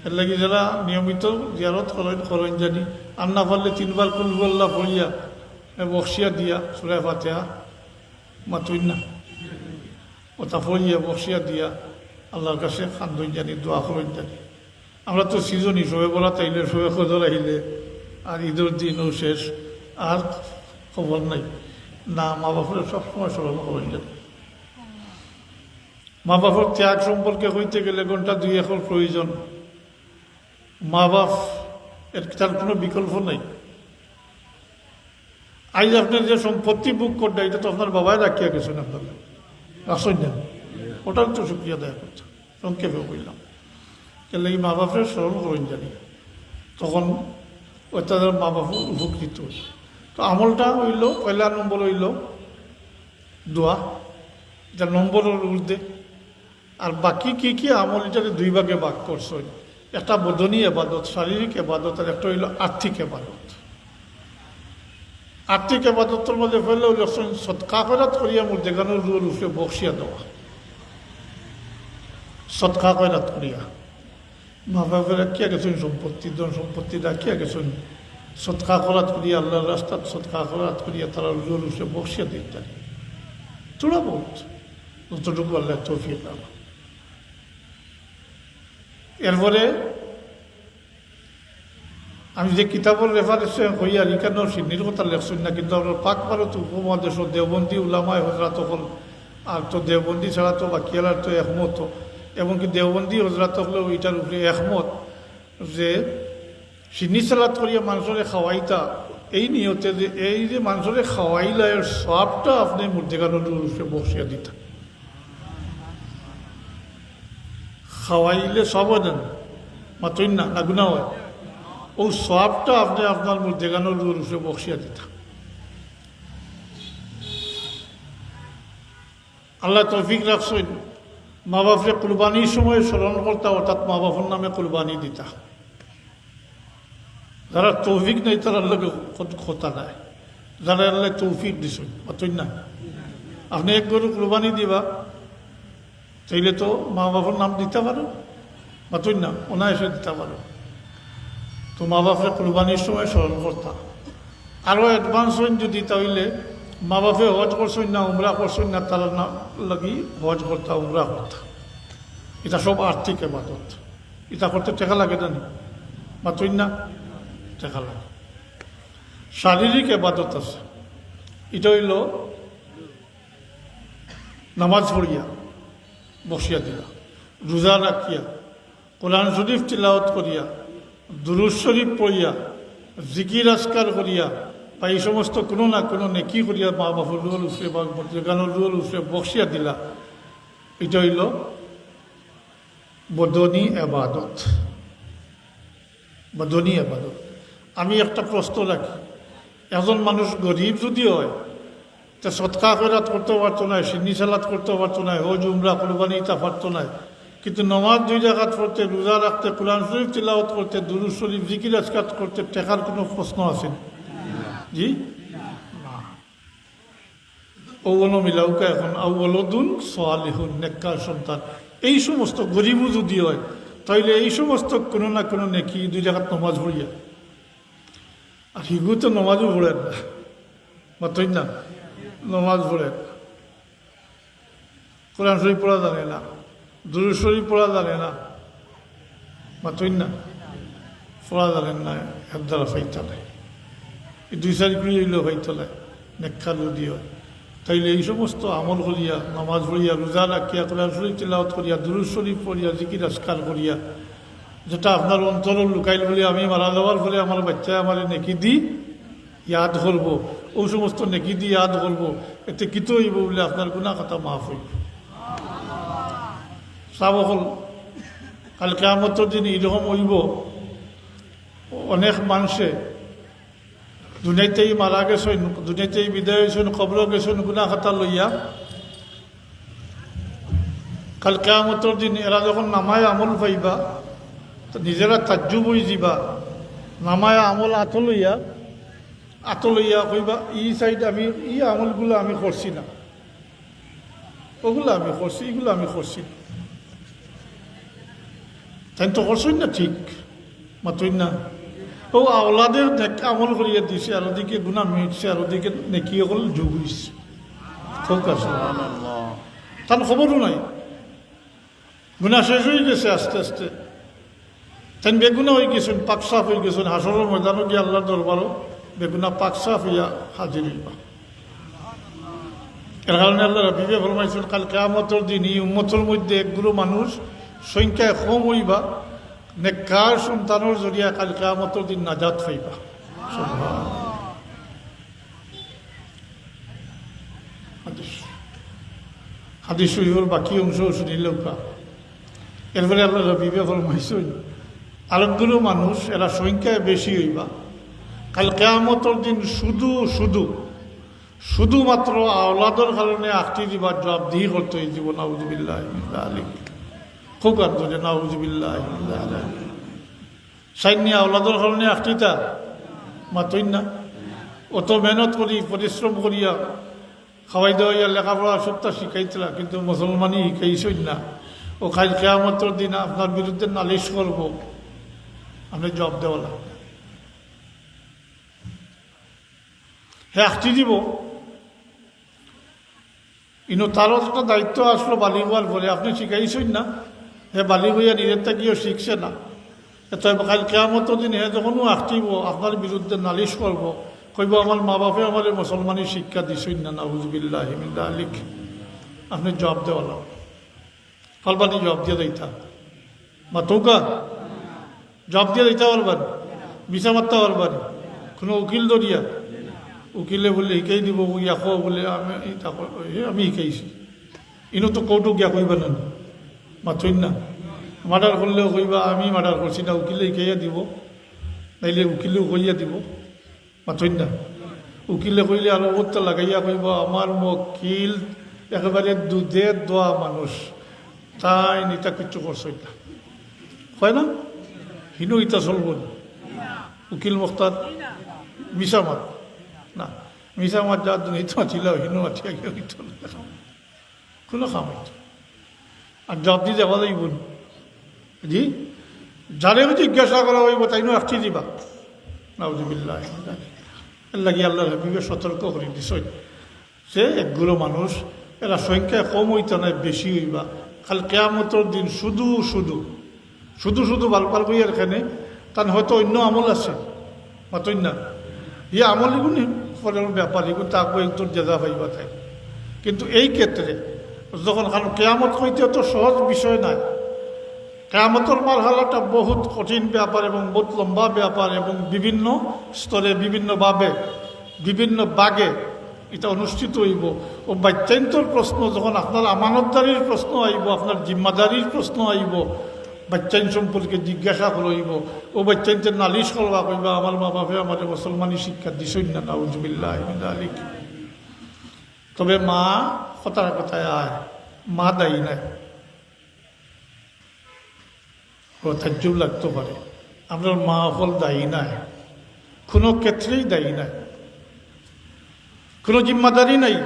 Speaker 1: এর লাগে যারা নিয়মিত জিয়ারত করেন জানি আর না পারলে 3 বার কুলহুয়াল্লাহ পড়িয়া বক্সিয়া দিয়া সূরা ফাতিহা মাথইন না, ওটা পড়িয়া বক্সিয়া দিয়া আল্লাহর কাছে খান্দন জানি দোয়া করেন জানি। আমরা তো সিজনই সবে বলা তাইলে সবে খোঁজর আহিলে আর ঈদের দিনও শেষ আর খবর নাই না, মা বাপের সবসময় স্মরণ করেন জানি। মা বাপের ত্যাগ সম্পর্কে হইতে গেলে ঘন্টা 2-1 প্রয়োজন। মা বাপ এর তার কোনো বিকল্প নাই। আজ আপনার যে সম্পত্তি বুক করতে এটা তো আপনার বাবাই রাখিয়া গেছেন, আপনার রাখছেন না, ওটার তো শুক্রিয়া দেয়া করছে। সংক্ষেপে বললাম কেলে এই মা বাপের স্মরণ করেন জানি, তখন ওই তাদের মা বাপ উপকৃত হইল। তো আমলটা হইল পয়লা নম্বর হইল দোয়া, এটা নম্বরের ঊর্ধ্বে। আর বাকি কি কি আমল এটাকে দুই ভাগে ভাগ করছে। একটা বদনী এবাদত, শারীরিক এবাদত, আর একটা হইল আর্থিক এবাদত। আর্থিক এবাদতের মধ্যে ফেলে হইল সৎকা করাত করিয়া মুর্দেগানোর রুল উঠে বক্সিয়া দেওয়া, সৎকা করাত করিয়া মা বাপেরা কিয়া গেছেন সম্পত্তি, ধন সম্পত্তি রাখিয়া গেছেন, সৎকা করাত করিয়া আল্লাহর রাস্তাত সৎকা করাত করিয়া তারা রুল উঠে বক্সিয়া দিতে পারে। থোড়া বহুত যতটুকু আল্লাহ তৌফিক দাও। এরপরে আমি যে কিতাবের রেফারেন্সে হইয়া এখানেও সিন্নির কথা লেখছেন না, কিন্তু আমরা পাক ভারত উপমহাদেশ দেওবন্দি উলামায় হজরাত হল, আর তো দেওবন্দি ছাড়া তো বাকি এলার তো একমত, এমনকি দেওবন্দি হজরাত হলেও এটার উপরে একমত যে সিন্নি সালাত করিয়া মানুষরে খাওয়াইতা এই নিয়তে যে এই যে মানুষরে খাওয়াইলা এর সবটা আপনি মুর্দেগানোর রূপে বসিয়া দিতা। খাওয়াইলে সব দেন মাত্রই না, না গুণা হয়, ও সবটা আপনি আপনার মুর্দেগানোর রূপে বসিয়া দিতা। আল্লাহ তৌফিক রাখছেন মা বাপরে কুরবানির সময় স্মরণ করতা, অর্থাৎ মা বাপের নামে কুরবানি দিতা। যারা তৌফিক নেই তারা আল্লাহকে কথা নাই, যারা আল্লাহ তৌফিক দিছেন অতই না। আপনি এক গরু কুরবানি দিবা চাইলে তো মা বাবার নাম দিতে পারো, অতই না অনায়াসে দিতে পারো। তো মা বাপরে কুরবানির সময় স্মরণ করতা। আরও অ্যাডভান্স হইন যদি তাহলে মা বাপে হজ করছেন না উমরা করছেন না, তারা না লাগি হজ করতা উমরা করতা। এটা সব আর্থিক এবাদত, এটা করতে টাকা লাগে জানি মাত্রই না, টাকা লাগে। শারীরিক এবাদত আছে, এটা হইল নামাজ পড়িয়া বসিয়া দিলা, রোজা রাখিয়া, কোরআন শরীফ তিলাওয়াত করিয়া, দুরূদ শরীফ পড়িয়া, জিকির আজকার করিয়া, বা এই সমস্ত কোনো না কোনো নেকি করিয়া মা বাপুর রুল উঠে বা গানোর রুল উঠে বসিয়া দিলা, এটা হইল বদনী এবাদত। বদনী এবাদত। আমি একটা প্রশ্ন রাখি, একজন মানুষ গরিব যদি হয় তা সৎকা খয়রাত করতে পারতো না, সিন্নি সালাত করতে পারতো না, হজ উমরা কুরবানি তা পারতো না, কিন্তু নমাজ 2 রাকাত পড়তে, রোজা রাখতে, কোরআন শরীফ তিলাওয়াত করতে, দুরূদ শরীফ জিকির আজকার করতে টাকার কোনো প্রশ্ন আছে জি না। ওগুলো মিলাউকা এখন আউ্বালুন সালিহুন, নেককার সন্তান, এই সমস্ত গরিবও যদি হয় তাইলে এই সমস্ত কোনো না কোনো নেকি 2 রাকাত নমাজ পড়িয়া, আর হিগু তো নমাজও পড়েন না মাত্রই না, নমাজ পড়েন, কোরআন শরীফ পড়া জানে না, দুরূদ শরীফ পড়া জানে না, মাত্রই না পড়া জানেন না, এর দ্বারা ফাইতা নেই, এই 2-4 কুড়ি হইলেও ফাইতে নেয় নেককার যদি হয়। তাইলে এই সমস্ত আমল করিয়া, নামাজ পড়িয়া, রোজা রাখিয়া, কোরআন শরীফ তিলাওয়াত করিয়া, দুরূদ শরীফ পড়িয়া, জিকির আজকার করিয়া, যেটা আপনার অন্তর লুকাইল বলে আমি মারা যাওয়ার ফলে আমার বাচ্চা আমার নেকি দি ইয়াদ করবো, ও সমস্ত নেকি দি ইয়াদ করবো, এতে কিতো হইব বলে আপনার গুনাহ কথা মাফ হইব। সাবকল কাল কিয়ামতের দিন এরকম হইব, অনেক মানুষে দুনিয়াতেই মারা গেছেন, দুনিয়াতেই বিদায় হয়েছেন, কবর গেছেন গুনাহ খাতা লইয়া, কাল কিয়ামতের দিন এরা যখন নামায় আমল পাইবা তো নিজেরা তাজ্জুব হয়ে যাবা, নামায় আমল আত লইয়া কইবা ই সাইড আমি ই আমলগুলো আমি করছি না, ওগুলো আমি করছি, এগুলো আমি করছি না। তাই তো করছই না ঠিক মাত্রই না, ও আওলাদের আমল করিয়া দিছে, আর ওদিকে গুণা মিটছে, আর ওদিকে নেকি হল যোগ হয়েছে, ঠিক আছে, তার খবরও নাই, গুণা শেষ হয়ে গেছে আস্তে আস্তে, তাই বেগুনা হয়ে গেছেন, পাক সাফ হয়ে গেছেন, হাসরের ময়দানও গিয়ে আল্লাহর দরবারও বেগুনা পাক সাফ হইয়া হাজির হইবা। এর কারণে আল্লাহ রাবিবে ফরমাইছেন কাল কিয়ামতের দিন এই উম্মতের মধ্যে একগুলো মানুষ সংখ্যায় কম হইবা, নেককার সন্তানের জরিয়া কাল কিয়ামতের দিন নাজাত পাইবা। সুবহানাল্লাহ। হাদিস শরীফের বাকি অংশ শুনিলেও কা এরপরে আল্লাহ রবিবে ফরমাইছেন আরেকগুলো মানুষ এরা সংখ্যায় বেশি হইবা কাল কেয়ামতের দিন শুধুমাত্র আওলাদের কারণে আখটি দিবার জবাবদিহি করতে হইব নাউজুবিল্লাহ খুব কান্ত যে নাউজুবিল্লাহ সাইনি আওলাদের কারণে আখটিটা মাতই না অত মেহনত করি পরিশ্রম করিয়া খাওয়াই দেওয়াইয়া লেখাপড়া সবটা শিখাইছিলা কিন্তু মুসলমানই শিখাইছই না ও খাই কেয়ামতের দিন আপনার বিরুদ্ধে নালিশ করব আপনি জবাব দেওয়া লাগবে হ্যাঁ আখটি দিব ইনো তারও একটা দায়িত্ব আসলো বালি হওয়ার পরে আপনি শিখাইছই না হে বালি হইয়া নিজের থেকেও শিখছে না তবে কাল কেয়ামতের দিন হে যখনও আখটিব আপনার বিরুদ্ধে নালিশ করব কইব আমার মা বাপে আমার মুসলমানি শিক্ষা দিছই না নাউজুবিল্লাহ মিন যালিক আপনি জবাব দেওয়া লাগবে ফলবানি জবাব দিয়ে দিতা বা তোকা জবাব দিয়ে দিতে পারবেন বিচা মারতে পারবেন কোনো উকিল দরিয়া উকিলে বলে শিকাই দিব ইয়া খো বলে আমি শিকাইছি ইনো তো কৌটো গিয়া কইবা না মাথই না মার্ডার করলেও কইবা আমি মার্ডার করছি না উকিলে শিকাইয়া দিব নাইলে উকিলেও কইয়া দিব মাথই না উকিলে কইলে আর অবস্থা লাগাইয়া কইব আমার মকিল একেবারে দুধে দোয়া মানুষ তাই নিতা কিচ্ছু করছই না হয় না হিনু ইতা চলব উকিল মুখতার মিশা মাত না মিশা মাত যা নিতা ছিল হিনু মাতিয়া গিয়ে কোনো খাম আর জব দিয়ে যাওয়া যাইব জি যারেও জিজ্ঞাসা করা হইব তাইনো রাখছি দিবা নাউজুবিল্লাহ এর লাগি আল্লাহ হাবিবে সতর্ক করে দিছই সে একগুলো মানুষ এরা সংখ্যায় কম হইতে নাই বেশি হইবা খালি কেয়ামতের দিন শুধু বালপাল কইয়ার এখানে তার হয়তো অন্য আমল আছে মাতই না ইয়ে আমল এগুলি ফলের ব্যাপার এগুলো তাকে একটু জেজা পাইবা তাই কিন্তু এই ক্ষেত্রে যখন কারণ কেয়ামত হইতে তো সহজ বিষয় নাই কেয়ামতের মারহালাটা বহুত কঠিন ব্যাপার এবং বহুত লম্বা ব্যাপার এবং বিভিন্ন স্তরে বিভিন্নভাবে বিভিন্ন বাগে এটা অনুষ্ঠিত হইব ও বাচ্চান্তর প্রশ্ন যখন আপনার আমানতদারির প্রশ্ন আইব আপনার জিম্মাদারির প্রশ্ন আইব বাচ্চাইন সম্পর্কে জিজ্ঞাসা করইব ও বাচ্চাইনদের নালিশ করবা কইবা আমার মা বাপে আমাদের মুসলমানি শিক্ষা দিছই না নাউজুবিল্লাহ মিন যালিক তবে মা কথার কথায় আয় মা দায়ী নাই ও তাজ্জুব লাগতে পারে আপনার মা হল দায়ী নাই কোনো ক্ষেত্রেই দায়ী নাই কোনো জিম্মাদারি নাই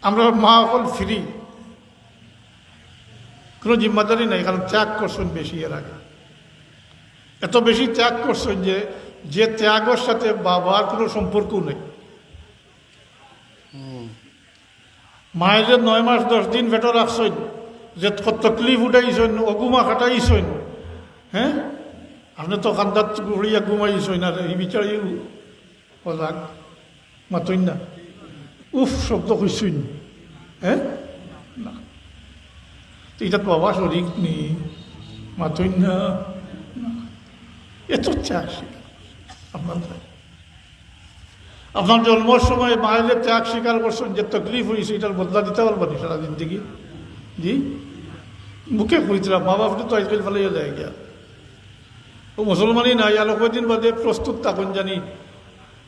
Speaker 1: আমরা মা হল ফ্রি কোনো জিম্মাদারি নাই কারণ ত্যাগ করছেন বেশি এর আগে এত বেশি ত্যাগ করছেন যে ত্যাগের সাথে বাবার কোনো সম্পর্ক নেই মায়ের 9 মাস 10 দিন ভেতর রাখছেন যে তকলিফ উঠাইছেন অগুমা খাটাইছেন হ্যাঁ আপনি তো কান্দাত ঘুরিয়া ঘুমাইছেন আর এই বিচারিও সজাগ মাতই না উফ শব্দ কইছেন হ্যাঁ না এটা তো বাবা শরীর নেই মাতই না এত ত্যাগ আপনার জন্মের সময় মায়ের ত্যাগ স্বীকার করছেন যে তকলিফ হয়েছে এটার বদলা দিতে পারবেন সারাদিন থেকে জি মুখে কইছিলাম মা বাপটা তো আজকাল ফেলাইয়া যায় গিয়া ও মুসলমানই না ইয়া কয়েকদিন বাদে প্রস্তুত থাকুন জানি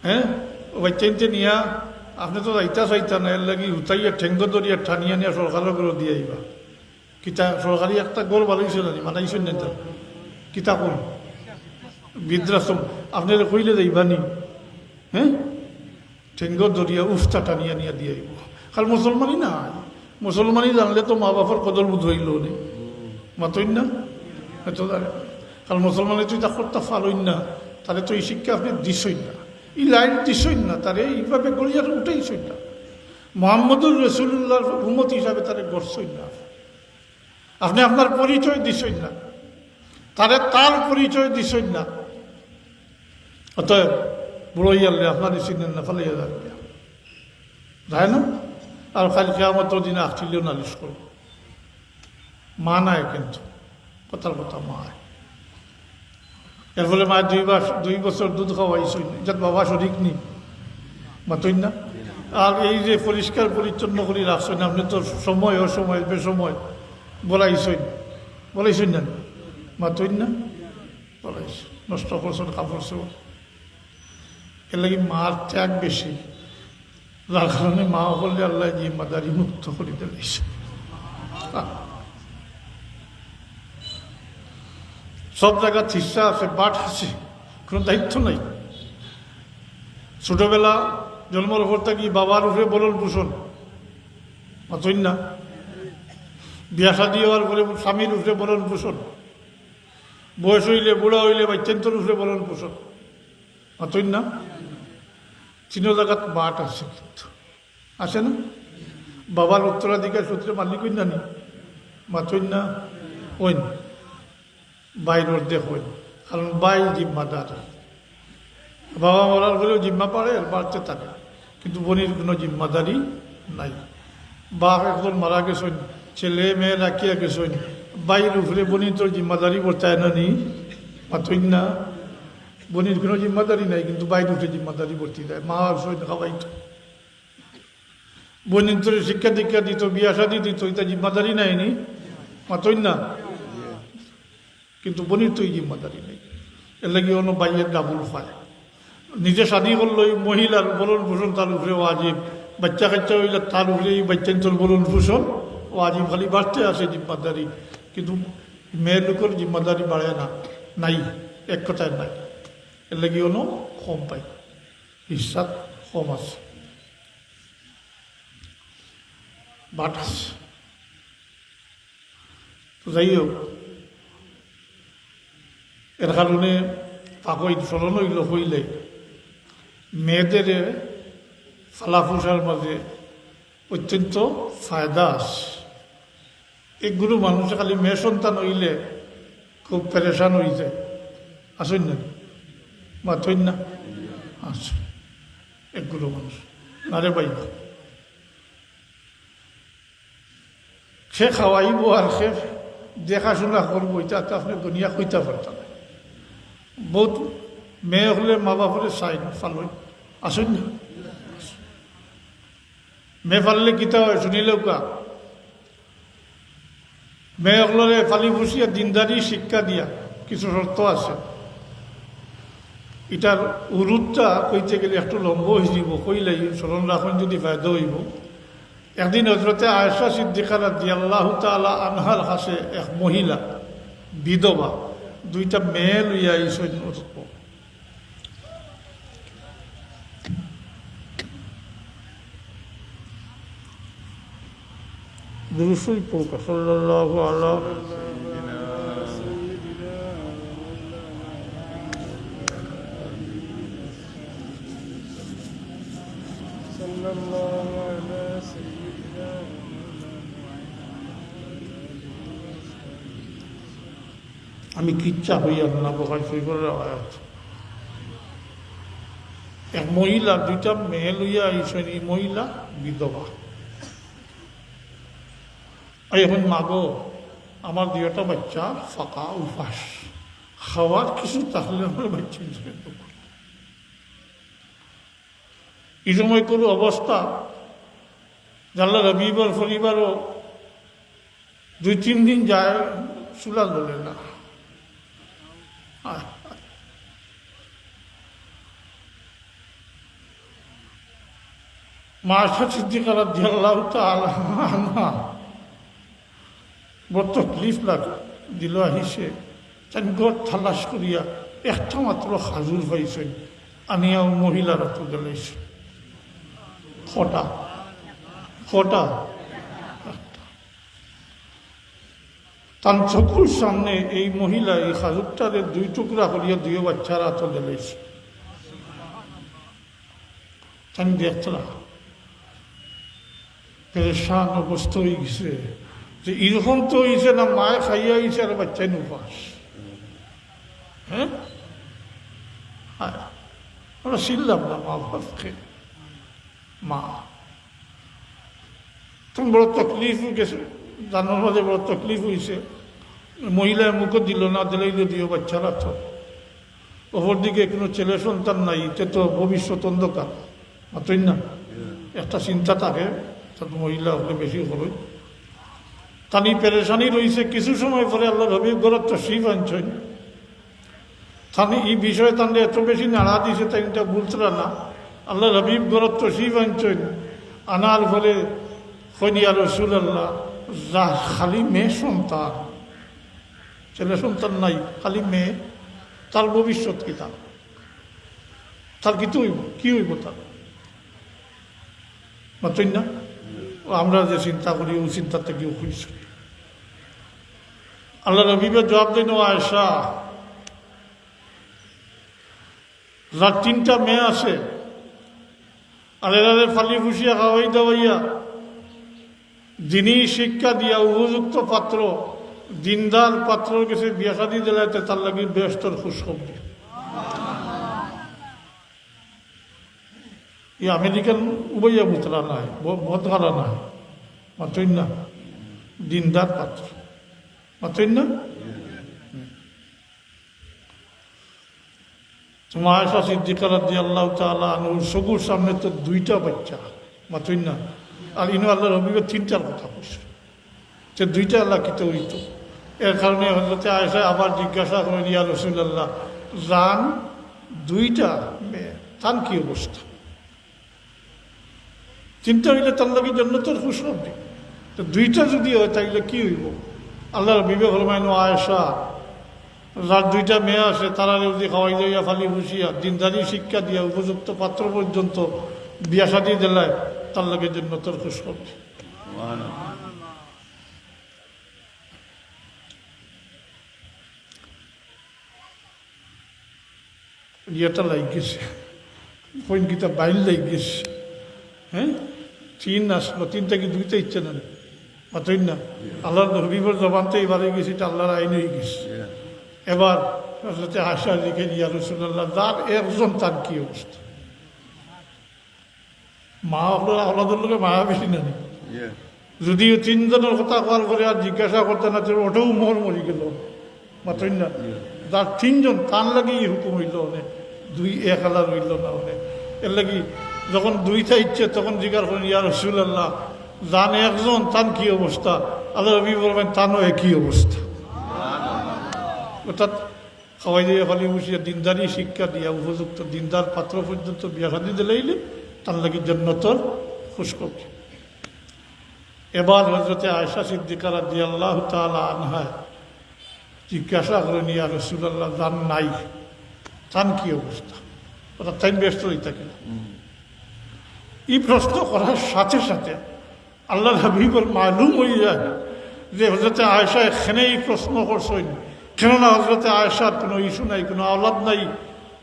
Speaker 1: হ্যাঁ ও বাচ্চাইনতে নিয়া আপনি তো যাইতা চাইতা না এর লাগি উঠাইয়া ঠেঙ্গ দরিয়া ঠানিয়া নিয়ে সরকারের করে দিয়ে আইবা কিতা সরকারি একটা গোল বানাইছে জানি বানাইছেন না তার কিতা কোন বৃদ্ধাশ্রম আপনারা কইলে যাইবানি হ্যাঁ ঠেঙ্গ দরিয়া উফটা টানিয়া নিয়ে দিয়ে আইব খাল মুসলমানই না মুসলমানই জানলে তো মা বাবার কদর বুধ হইল নে মাতই না এত কারণ মুসলমানে তুই তা করতে পারইন না তাহলে তো এই শিক্ষা আপনি দিছই না এই লাইন দিছই না তারে এইভাবে গড়িয়ার উঠেইছই না মোহাম্মদুর রসুল্লাহর উম্মত হিসাবে তারে গড়ছই না আপনি আপনার পরিচয় দিছই না তারে তার পরিচয় দিছই না অতএব বুড়াইয়ালে আপনার চিনেন না ফেলাইয়া যাবে যায় না আর খালি কেয়ামতের দিনে আসলেও নালিশ করব মা নাই কিন্তু কথার কথা মা এর ফলে মায়ের 2 বছর দুধ খাওয়াইছই যাতে বাবা শরিক নি মাতই না আর এই যে পরিষ্কার পরিচ্ছন্ন করে রাখছেন আপনি তো সময় অসময় বেসময় বলাইছেন না মাতইন না বলাইছ নষ্ট করছেন কাপড় চোপড় এর লাগে মার ত্যাগ বেশি যার কারণে মা হলে আল্লাহ জিম্মাদারি মুক্ত করে দিয়েছে সব জায়গা থিসা আছে বাট আছে কোনো দায়িত্ব নাই ছোটবেলা জন্মের উপর থাকি বাবার উপরে বলন পোষণ মাতইন না বিয়া শাদী হওয়ার পরে স্বামীর উপরে বলন পোষণ বয়স হইলে বুড়া হইলে বাচ্চান্তর উপরে বলন পোষণ মাতইন না তিন জায়গাত বাট আছে কিন্তু আছে না বাবার উত্তরাধিকার সূত্রে মালিক হইন না নি মাতইন না হইন বাইরের দেখ হইন কারণ বাই জিম্মাদার বাবা মরার হলেও জিম্মা পারে আর বাড়তে থাকে কিন্তু বোনের কোনো জিম্মাদারি নাই বাপ একজন মারা গেছেন ছেলে মেয়ে রাখিয়া গেছেন বাইর উপরে বনির তোর জিম্মাদারি বর্তায় না নি মাতইন না বনির কোনো জিম্মাদারি নাই কিন্তু বাইর উপরে জিম্মাদারি বর্তি দেয় মা সৈন্য খাওয়াইত বনির তোর শিক্ষা দীক্ষা দিত বিয়া শাদি দিত এটা জিম্মাদারি নাই নি মাতইন না কিন্তু বনির তো এই জিম্মাদারি নেই এর লাগে অন্য বাইয়ের ডাবল পায় নিজে শাদি করলো মহিলার বলন পোষণ তার উপরে ওয়াজিব বাচ্চা কাচ্চা হইলে তার উপরে এই বাচ্চান্তর বলন পোষণ ওয়াজিব খালি বাড়তে আসে জিম্মাদারি কিন্তু মেয়ের লোকের জিম্মাদারি বাড়ে না নাই এক কথায় নাই এর লাগে অন্য কম পাই হিসাব কম আছে বাট আছে তো যাই হোক এর কারণে পাকই স্মরণ হইলে মেয়েদের ফালাফুসার মাঝে অত্যন্ত ফায়দা আছে এগুলো মানুষ খালি মেয়ে সন্তান হইলে খুব পেরেশান হয়ে যায় আসেন না মাতইন না আচ্ছা এগুলো মানুষ নারে ভাই সে খাওয়াইব আর সে দেখাশোনা করবো এটা তো আপনি দুনিয়া কইতে পারতাম বহুত মেয়ে হলে মা বাপ হলে চাই ফালই আসেন না মেয়ে ফাললে কিতা হয় শুনিলেও কা মেয়ে হলে ফালি বসিয়া দিনদারি শিক্ষা দিয়া কিছু শর্ত আছে এটার উরুদটা কইতে গেলে একটু লম্ব হয়ে যাব কইলে স্মরণ রাখুন যদি ফায়দা হইব একদিন হজরতে আয়েশা সিদ্দিকা রাদিয়াল্লাহু তাআলা আনহার কাছে এক মহিলা বিধবা দুইটা মেয়ে লইয়া আইসেন দুরূদ পড়ুক সাল্লাল্লাহু আলাইহি আমি কিচ্ছা হইয়া না বোখারি শরীফের আয়াত এক মহিলা দুইটা মেয়ে লইয়া আইসেন এই মহিলা বিধবা এখন মাগো আমার দুইটা বাচ্চা ফাঁকা উপাস খাওয়ার কিছু তাহলে আমার বাচ্চা এই সময় কোনো অবস্থা জানলা রবিবার শনিবারও 2-3 দিন যায় চুলা জ্বলে না মা আয়েশা সিদ্দিকা রাদিয়াল্লাহু তাআলা আনহা বড় তকলিফ দিল আহিছে চাঙ্গর থালাস করিয়া একটা মাত্র খাজুর পাইছেন আনিয়াও মহিলারা তো জ্বলাইছে ফটা তার চকুর সামনে এই মহিলা এই খাজুরটারে 2 টুকরা করিয়া 2 বাচ্চার হাতে জ্বলাইছে আমি দেখলাম পেরেশান অবস্থা হয়ে গেছে যে এরকম তো হয়েছে না মায়ে খাইয়া হয়েছে আর বাচ্চাই উপাস হ্যাঁ আমরা শিখলাম না মা বাপকে মা তখন বড় তকলিফ গেছে জানার মাঝে বড় তকলিফ হয়েছে মহিলার মুখও দিল না দিলেই দিও বাচ্চারা তো অপর দিকে কোনো ছেলে সন্তান নাই এতে তো ভবিষ্যৎ অন্ধকার মাতই না একটা চিন্তা থাকে, তার মহিলা হলে বেশি হবে। তানি পেরেশানি রয়েছে, কিছু সময় পরে আল্লাহ রবি গরত্ব শিব আনছেন, তানি এই বিষয়ে তাদের এত বেশি নাড়া দিছে তাই এটা বলতে না। আল্লাহ রবিব গরত্ব শিব আনছেন, আনার পরে খনিয়া রসুল আল্লাহ যার খালি মেয়ে সন্তান, ছেলে সন্তান নাই, খালি মেয়ে, তার ভবিষ্যৎ কি, তার কি হইব তার মাতই না। আমরা যে চিন্তা করি ওই চিন্তার থেকেও খুঁজছি। আল্লাহ রবিবের জবাব দেন, ও আয়েশা, যার 3টা মেয়ে আছে আর এরা ফালি ফুসিয়া খাওয়াই দাওয়াইয়া দিনই শিক্ষা দিয়া উপযুক্ত পাত্র, দিনদার পাত্রর কাছে বিয়া শাদী দিলাইতে তার লাগি বেহস্তর খুশখবরি। এই আমেরিকান উবইয়া বুতরা নাই, বদগালা নাই, মাতই না, দিনদার পাত্র, মাতই না। তোমার আয়েশা সিদ্দিকা রাদিয়াল্লাহু তাআলা আনহুর সগুর সামনে তো 2টা বাচ্চা, মাতই না, আর ইনু আল্লাহ রবিবের 3টার কথা বলছে, সে 2টা আল্লাহ কিতে হইত। এর কারণে হজরতে আয়েশা আবার জিজ্ঞাসা করেন, ইয়া রাসূলুল্লাহ, জান 2টা মেয়ে, তার কি অবস্থা? 3টা হইলে তার লাগে জান্নাতের খুশখবরি, তো 2টা যদি হয় তাইলে কি হইব? আল্লাহ রবিবে ফরমাইন, ও আয়েশা, যার 2টা মেয়ে আছে তারা যদি খাওয়াই যাইয়া ফালি ফুসিয়া দিনদারি শিক্ষা দিয়া উপযুক্ত পাত্র পর্যন্ত বিয়া শাদী দিলায় তার লাগে জান্নাতের খুশখবরি। ইয়েটা লাগিয়েছে, কোন গীতা বাইল লাগিয়েছে, হ্যাঁ 3 আসলো, 3টা কি 2টা ইচ্ছে না, মাতই না। আল্লাহর রবিবের জবানতে এবারে গেছি, এটা আল্লাহর আইন হয়ে গেছে। এবার হযরতে আয়েশা লিখে, ইয়া রাসূলুল্লাহ, যার একজন তার কি অবস্থা? মা আপনারা আওলাদের লোকে মায়া বেশি না, যদিও 3 জনের কথা কওয়ার পরে আর জিজ্ঞাসা করতে না, ওটাও মোর মরি গেল, মাতই না। যার 3 জন তার লাগে হুকুম হইল, অনেক 2-1 আলার হইল না, অনেক এর লাগি যখন 2টা ইচ্ছে তখন জিজ্ঞাসা করেন, ইয়া রাসূলুল্লাহ, যান একজন তার কি অবস্থা? আল্লাহ রবি বলবেন, তারও একই অবস্থা। অর্থাৎ খাওয়াই দিয়ে ফালি বসিয়া দিনদারি শিক্ষা দিয়া উপযুক্ত দিনদার পাত্র পর্যন্ত বিয়া শাদী দিলাইলে তার লাগে জান্নাতের খুশখবরি। এবার হযরতে আয়েশা সিদ্দিকা রাদিয়াল্লাহু তাআলা আনহা জিজ্ঞাসা করেন, ইয়া রাসূলুল্লাহ, জান নাই, তার কি অবস্থা? অর্থাৎ তাই ব্যস্ত হয়ে থাকে। এই প্রশ্ন করার সাথে সাথে আল্লাহ হাবিবের মালুম হয়ে যায় যে হযরতে আয়েশা এখানে এই প্রশ্ন করছেন, কেননা হযরতে আয়েশার কোনো ইস্যু নাই, কোনো আওলাদ নাই,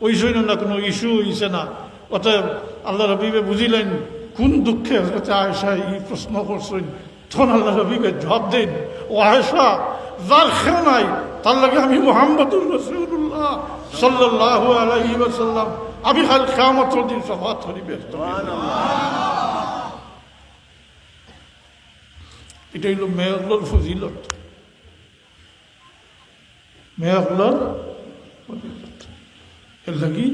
Speaker 1: ওই জন্য না কোনো ইস্যু হয়েছে না। অতএব আল্লাহ হাবিবে বুঝিলেন কোন দুঃখে হযরতে আয়েশা এই প্রশ্ন করছেন। তখন আল্লাহ হাবিবে জবাব দেন, ও আয়েশা, যার খেয়ে নাই তার লাগে আমি মুহাম্মদুর রাসূলুল্লাহ সাল্লাল্লাহু আলাইহি ওয়াসাল্লাম আমি কাল কিয়ামতের দিন শাফাত করিবে। এটা হইল মেয়েগুলোর ফজিলত, মেয়েগুলোর ফজিলত। এর লাগি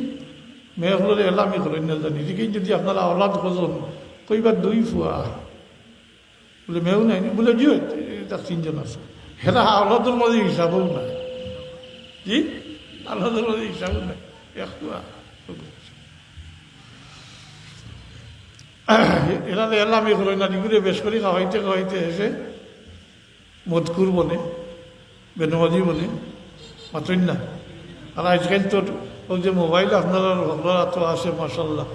Speaker 1: মেয়েগুলোর এলামি করেন না জানি, এদিকেই যদি আপনারা আওলাদ খোঁজন কইবার 2 ফুয়া বলে মেয়েও নাই, বলে জি তার 3 জন আছে, হেরা আওলাদের মধ্যে হিসাবও নাই, জি আওলাদের মধ্যে হিসাবও নাই, 1 ফুয়া। এরা এলামি করেন না, দিগুড়ে বেশ করে খাওয়াইতে খাওয়াইতে এসে মধুকুর বনে, বেনবাজি বনে, মাতই না। আর আজকাল তো ওই যে মোবাইল আপনারা তো আছে মাশাল্লাহ,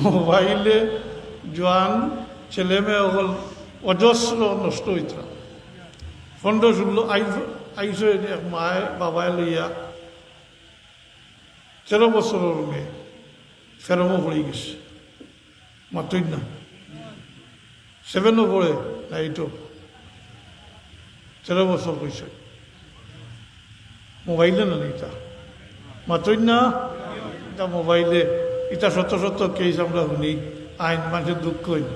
Speaker 1: মোবাইলে জোয়ান ছেলে মেয়ে ওগুল অজস্র নষ্ট হইত। 15-16 আইসো এক মায়ে বাবায় লইয়া 13 বছরের মেয়ে ফেরমও পড়ে গেছে, মাতই না। 7ও পড়ে না, 8ও, 13 বছর হয়েছে, মোবাইলে না এটা, মাতই না। এটা মোবাইলে এটা শত শত কেস আমরা শুনি, আইন মানুষের দুঃখ হইন।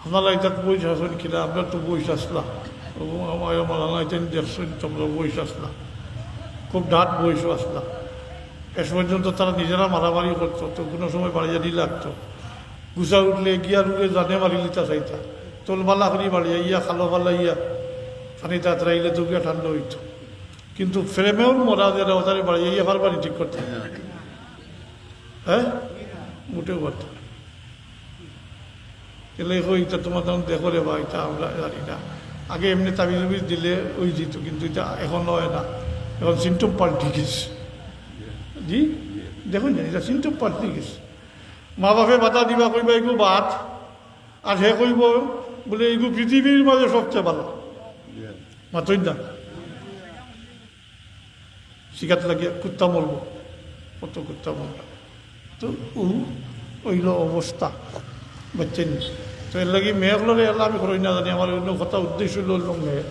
Speaker 1: আপনারা এটা বই আসেন কিনা, আমরা তো বই আসলাম, আমার দেখছেন তোমরা বই আসলাম, খুব ডাট বইসও আসলাম। এস পর্যন্ত তারা নিজেরা মারামারি করতো, তো কোনো সময় বাড়িয়ানি লাগতো, গুছা উঠলে গিয়ার উঠে জানে মারি লিতা চাইতা, তোলবালা করি বাড়িয়া ইয়া খালো বালা ইয়া পানি তাড়াইলে তো গিয়া ঠান্ডা হইতো। কিন্তু ফ্রেমেও মরা যে ওতারে বাড়িয়া ইয়া পারবানি ঠিক করতে, হ্যাঁ মোটেও পারত এলে হইতা তোমার তখন দেখো রে বা এটা আমরা জানি না। আগে এমনি তাবিজ দিলে ওই যেত, কিন্তু এটা এখন হয় না, এখন সিমটম পাল্টি গেছে। জি দেখুন না, এটা সিমটম পাল্টি গেছে। মা বাপে বাধা দিবা কইবা এগুলো বাদ, আর হে কইব বলে এগুলো পৃথিবীর মাঝে সবচেয়ে ভালো, মাতই না শিকাত লাগিয়া কুত্তা মরবো, কত কুত্তা মরব। তো ওইল অবস্থা বাচ্চেন। তো এর লাগে মেয়েগুলোর এলা আমি করি না জানি, আমার অন্য কথা উদ্দেশ্য হইল মেয়ে।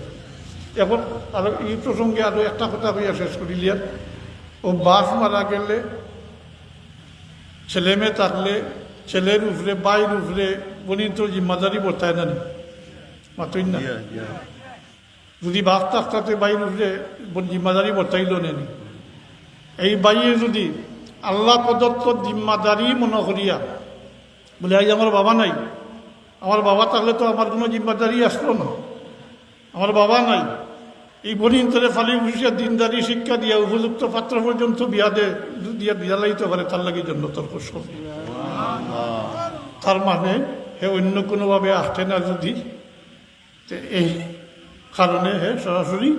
Speaker 1: এখন আর এই প্রসঙ্গে আরো একটা কথা কইয়া শেষ করিলিয়ার, ও বাস মারা গেলে ছেলে মেয়ে থাকলে ছেলের উপরে বাইর উপরে বনিত জিম্মাদারি বর্তায় না, মাতই না। যদি বাপ থাকতে বাইর উপরে জিম্মাদারি বর্তাইল নেনি, এই বাইয়ে যদি আল্লাহ প্রদত্ত জিম্মাদারি মনে করিয়া বলে আজ আমার বাবা নাই, আমার বাবা থাকলে তো আমার কোনো জিম্মাদারি আসলো না, আমার বাবা নাই, এই বনিন তোরে ফালি বসিয়া দিনদারি শিক্ষা দিয়া উপযুক্ত পাত্র পর্যন্ত বিয়া দিয়া লাইতে পারে, তার লাগে জন্য তর্ক করবে। তার মানে হে অন্য কোনোভাবে আসে না, যদি এই কারণে হে সরাসরি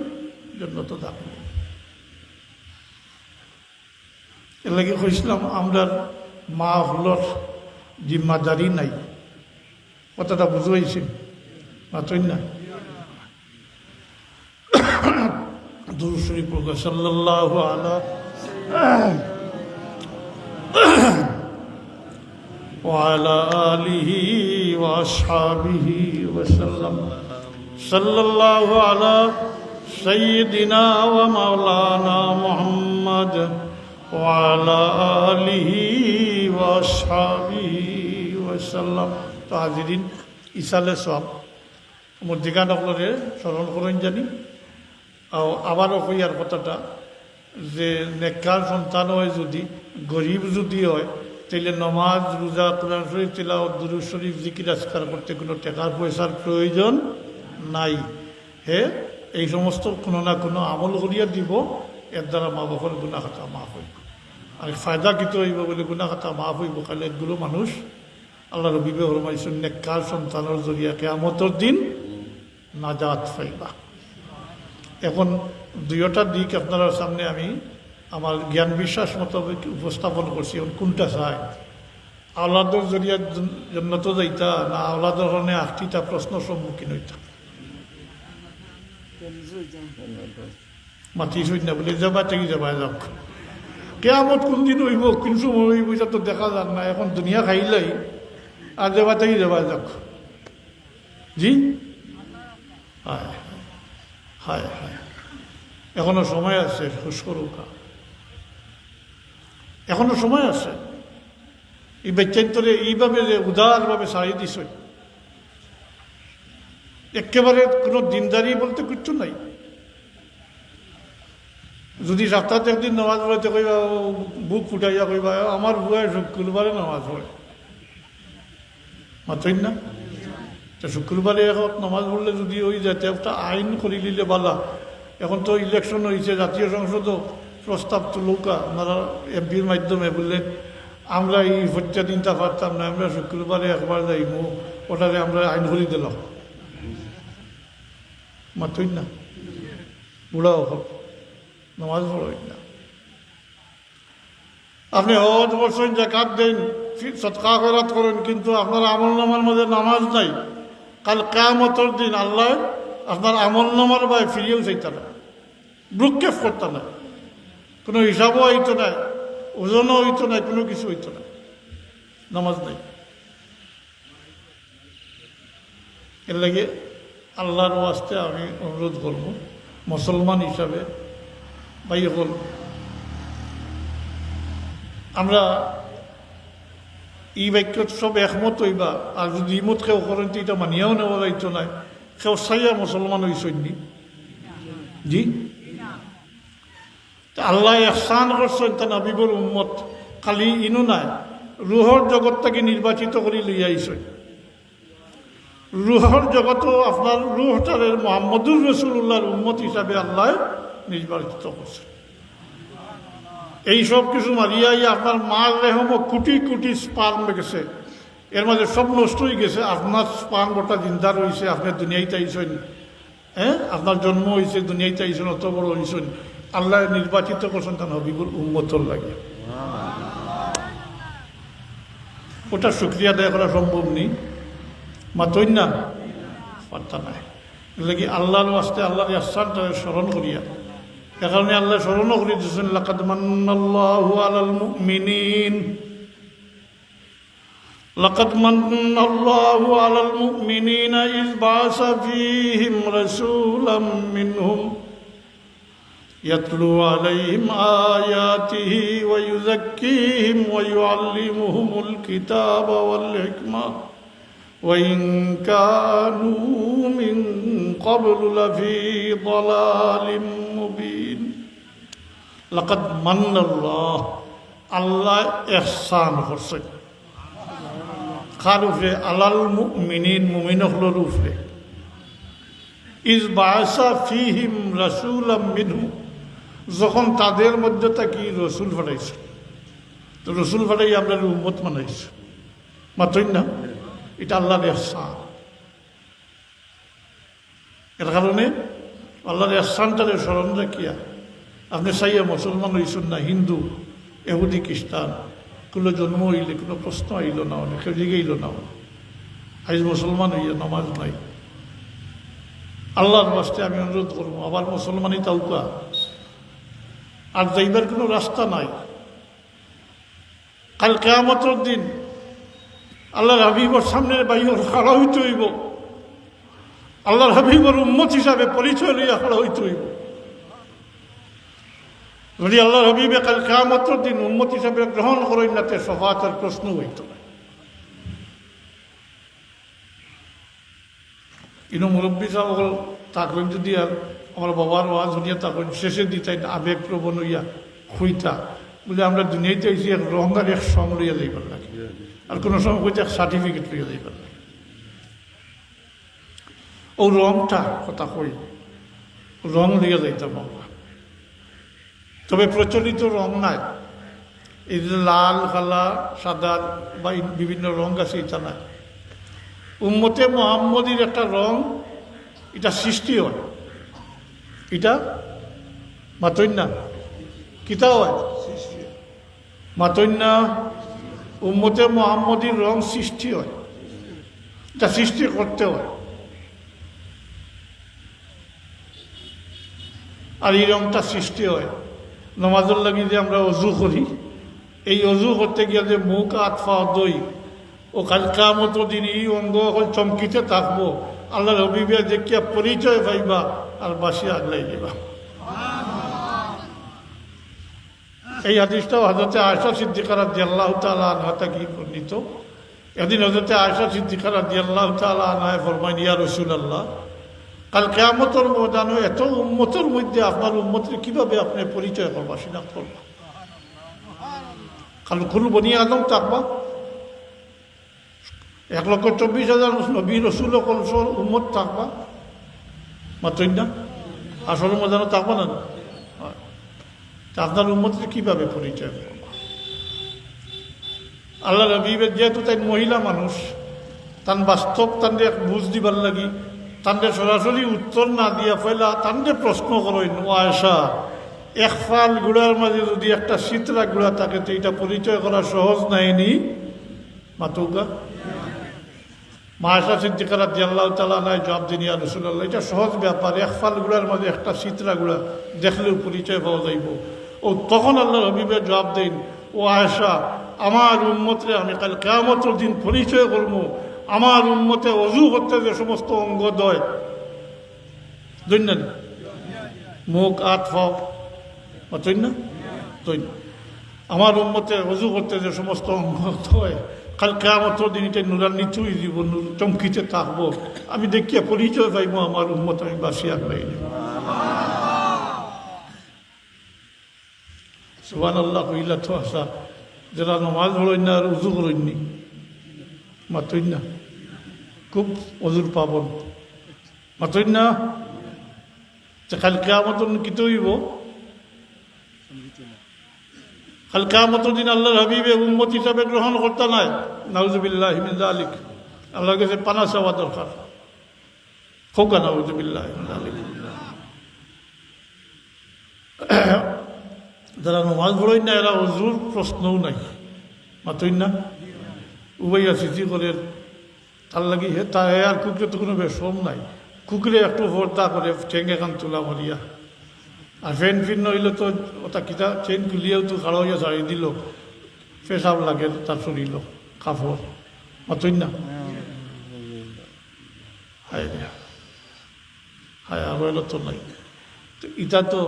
Speaker 1: জন্য তো থাকবে। এর লাগে কইছিলাম আমরা মা হলর জিম্মাদারি নাই, কথাটা বুঝাইছি মাতই না। দুরূদ শরীফ পড়ো সাল্লাল্লাহু আলা ওয়া আলা আলিহি ওয়া আসহাবিহি ওয়া সাল্লাম। সাল্লাল্লাহু আলা সাইয়্যিদিনা ওয়া মাওলানা মুহাম্মদ ওয়া আলা আলিহি ওয়া আসহাবিহি ওয়া সাল্লাম। তো হাজিরিন, ইসালে সব মধ্যিকা নকলরে স্মরণ করেন জানি। আবারও কইয়ার কথাটা যে নেককার সন্তান হয়, যদি গরিব যদি হয়, তাইলে নমাজ রোজা কোরআন শরীফ তিলাওয়াত দুরূদ শরীফ জিকির আজকার করতে কোনো টাকার পয়সার প্রয়োজন নাই। হে এই সমস্ত কোনো না কোনো আমল করিয়া দিব, এর দ্বারা মা বাবার গুণা খাতা মাফ হইব। আর ফায়দা কিতো হইব বলে গুণা খাতা মাফ হইব কালে এগুলো মানুষ আল্লাহ রবিবে ফরমাইছেন নেককার সন্তানের জরিয়া কিয়ামতের দিন নাজাত পাইবা। এখন দুইটা দিক আপনার সামনে আমি আমার জ্ঞান বিশ্বাস মতো উপস্থাপন করছি। এখন কোনটা চাই, আওলাদের জরিয়া জন্নত যাইতা না আওলাদের কারণে আটটিটা প্রশ্ন সম্মুখীন হইতা? মাতিস হইত না বলে যাবা থেকে যাবা যাক, কেয়ামত কোন দিন হইব কোন সময় হইব এটা তো দেখা যান না। এখন দুনিয়া খাইলাই আর যাবা থেকে যাবা যাক। জি হায় হায় হায়, এখনো সময় আছে, হুশ করুকা, এখনো সময় আছে। এই বেচান্তরে এইভাবে যে উদারভাবে সারি দিস, একেবারে কোনো দিনদারি বলতে কিচ্ছু নাই। যদি সপ্তাহে একদিন নামাজ পড়াইতে কইবা, বুক ফুটাইয়া কইবা আমার বুয়ায় শুক্রবারে নামাজ পড়ে, মাতই না। শুক্রবারে এখন নামাজ পড়লে যদি ওই যাতে একটা আইন করে দিলে বালা। এখন তো ইলেকশন হয়েছে, জাতীয় সংসদও প্রস্তাব তুলুকা আপনারা এমপির মাধ্যমে বললেন আমরা এই হত্যা দিনটা পারতাম না, আমরা শুক্রবারে একবার যাইব, ওটারে আমরা আইন করে দিলাম, মাতই না। বুড়াও হোক নামাজ পড়ই না। আপনি হজ বসেন, জাকাত দেন, সদকা খয়রাত করেন, কিন্তু আপনার আমল নামার মধ্যে নামাজ নাই। কাল কিয়ামতের দিন আল্লাহ আপনার আমল নামার ভাই ফিরিয়েও চাইতে না, ব্রুক্ষেপ করতে না, কোনো হিসাবও হইতো না, ওজনও হইতো না, কোনো কিছু হইতো না, নামাজ নাই। এর লাগে আল্লাহর ওয়াস্তে আমি অনুরোধ করব মুসলমান হিসাবে, ভাই হল আমরা এই বাক্য সব একমত হইবা। আর যদি ইমত কেউ করেন তো এটা মানিয়াও নেওয়া যাইতো না, কেউ সাইয়া মুসলমান হইসনি। জি আল্লাহ ইহসান করছেন তা নবীর উম্মত খালি ইনু নাই, রুহর জগৎটাকে নির্বাচিত করে লইয়া আইছেন। রুহর জগতও আপনার রুহটারের মোহাম্মদুর রসুল্লাহর উম্মত হিসাবে আল্লাহ নির্বাচিত করছেন। এই সব কিছু মারিয়াই আপনার মার রেহম কোটি কোটি স্পার্ম গেছে, এর মাঝে সব নষ্ট হয়ে গেছে। আপনার স্পার্ম গোটা জিন্দা রয়েছে, আপনার দুনিয়াইতে আইসেন, হ্যাঁ আপনার জন্ম হয়েছে, দুনিয়াইতে আইসেন, অত বড় হয়েছেন। আল্লাহ নির্বাচিত করছেন তার নবীগুর উম্মতর লাগে। ওটা শুক্রিয়া আদায় করা সম্ভব নেই, মাতই না পারতা নাই। এগুলো আল্লাহর ওয়াস্তে আল্লাহর ইহসানটা স্মরণ করিয়া, এ কারণে আল্লাহ স্মরণও করে দিয়েছেন, লাকাদ মান্নাল্লাহু আলাল মুমিনিন, লাকাদ মান্নাল্লাহু আলাল মুমিনিনা ইয বাআসা ফীহিম রাসূলাম মিনহুম ইয়াতলু আলাইহিম আয়াতিহি ওয়া ইউযাক্কিহিম ওয়া ইউআল্লিমুহুমুল কিতাবা ওয়াল হিকমা وإن كانوا من قبل لفي ضلال مبين لقد من الله আল্লাহ ইহসান করছে কার উপরে? আলাল মুমিনিন, মুমিন হলোর উপরে। ইজ বাআসা ফীহিম রাসূলাম মিনহুম, যখন তাদের মধ্যে থাকি রসুল পাঠাইছে। তো রসুল পাঠাই আপনার উম্মত বানাইছে, মাত্রই না, এটা আল্লাহর ইহসান। এর কারণে আল্লাহর ইহসানটারে স্মরণ রাখিয়া আপনি চাইয়া মুসলমান হইছেন না, হিন্দু, এহুদি, খ্রিস্টান, কোনো জন্ম হইলে কোনো প্রশ্ন আইল না, অনেক কেউ জিগাইল না, আজ মুসলমান হইয়া নামাজ নাই। আল্লাহর বাস্তে আমি অনুরোধ করবো, আবার মুসলমানই তাউকা, আর যাইবার কোনো রাস্তা নাই। কাল কিয়ামতের দিন আল্লাহর হাবিবর সামনে বাইর খাড়া হইতে হইব, আল্লাহর হাবিবর উম্মত হিসাবে পরিচয় লইয়া খাড়া হইতে হইব। যদি আল্লাহর হাবিবে কাল কিয়ামতের দিন উম্মত হিসাবে গ্রহণ করেন না, তে শফাআতের প্রশ্ন হইত না। ইনো মুরব্বী সাহেব থাকবেন, যদি আর আমার বাবার ওয়াজ শুনিয়া থাকবেন, শেষে দিতাই আবেগ প্রবণ হইয়া হইতা বলে আমরা দুনিয়াতে আইসি এক রঙার এক সং লইয়া যাইবার লাগে, আর কোনো সময় হইতে এক সার্টিফিকেট লইয়া যাইবার লাগে। ও রংটা কথা কই, রং লইয়া যাইতাম আমরা, তবে প্রচলিত রং নাই। এই যে লাল, কালা, সাদা বা বিভিন্ন রং আছে, এটা নাই। উম্মতে মুহাম্মদীর একটা রং, এটা সৃষ্টি হয়, এটা মাতই না, কিতা হয় মাতই না। উম্মতে মুহাম্মদীর রং সৃষ্টি হয়, এটা সৃষ্টি করতে হয়। আর এই রংটা সৃষ্টি হয় নমাজের লাগি যে আমরা অজু করি, এই অজু করতে গিয়ে যে মুখ আতফা দই ও কাল কিয়ামতের দিন এই অঙ্গ এখন চমকিতে থাকবো, আল্লাহর হাবিবে দেখিয়া পরিচয় পাইবা আর বাসি আগলাই দিবা। এই হাদিসটাও হযরতে আয়েশা সিদ্দিকা রাদিয়াল্লাহু তাআলা আনহা থেকে বর্ণিত। একদিন হযরতে আয়েশা সিদ্দিকা রাদিয়াল্লাহু তাআলা আনহা ফরমাইন, ইয়া রাসূলুল্লাহ, কাল কিয়ামতের ময়দানে এত উম্মতের মধ্যে আপনার উম্মতের কিভাবে আপনি পরিচয় করবা, শনাক্ত করবা? কাল কুল বনি আদম থাকবা, 1,24,000 নবী রসুল উম্মত থাকবা, মাত্রই না, আসল ময়দানে থাকবা না। আপনার উম্মতের কিভাবে পরিচয় করবা? আল্লাহ নবীবের যেহেতু তাই মহিলা মানুষ, তান বাস্তব তাদের বুঝ দিবার লাগি, তাদের সরাসরি উত্তর না দিয়া ফেলা, তাদের প্রশ্ন করেন, ও আয়েশা, এক ফাল গুড়ার মাঝে যদি একটা শীতরা গুড়া থাকে তো এটা পরিচয় করা সহজ নাইনি মাতুকা? মা আয়েশা সিদ্দিকা রাদিয়াল্লাহু তাআলা আনহা জবাব দিন, ইয়া রাসূলুল্লাহ, এটা সহজ ব্যাপার, এক ফাল গুড়ার মাঝে একটা শীতরা গুড়া দেখলেও পরিচয় পাওয়া যাইব। ও তখন আল্লাহর হাবিবের জবাব দেন, ও আয়েশা, আমার উম্মতরে আমি কাল কিয়ামতের দিন পরিচয় করবো, আমার উম্মতে অজু করতে যে সমস্ত অঙ্গ দয়, মুখ, হাত, পাও, না আমার উম্মতে অজু করতে যে সমস্ত অঙ্গ দয়, কাল কিয়ামতের দিন এটা নুরান্বিত হয়ে দিব, চমকিতে থাকবো, আমি দেখিয়া পরিচয় পাইব আমার উম্মত, আমি বাসি আগলাই দেব। সুবহানাল্লাহ কইলা তো আসা যারা নমাজ পড়েন না আর উজু করেননি মাতইন না খুব অজুর পাবন মাতইন না কাল কিয়ামতন কিতে হইব কাল কিয়ামতের দিন আল্লাহর হাবিবে উম্মত হিসাবে গ্রহণ করতে নাই নাউজুবিল্লাহি মিন যালিক আল্লাহর কাছে পানা চাওয়া দরকার হোক নাউজুবিল্লাহি মিন যালিক যারা নমাজ পড়েন না এরা অজুর প্রশ্নও নাই মাতইন না উবাইয়া সিটি করে তার লাগি হে তা হে আর কুকুরে তো কোনো বেশম নাই কুকুরে একটু ভর্তা করে ঠেঙ্গে এখান তোলা মারিয়া আর ফ্যান ফিন নইলে তো ওটা কিতা চেন খুলিয়েও তো খাড়া হইয়া ছাড়ি দিল পেশাব লাগে তার শরীর কাপড় মাতইন না হায় রে হায় আর হইল তো নাই তো ইটা তো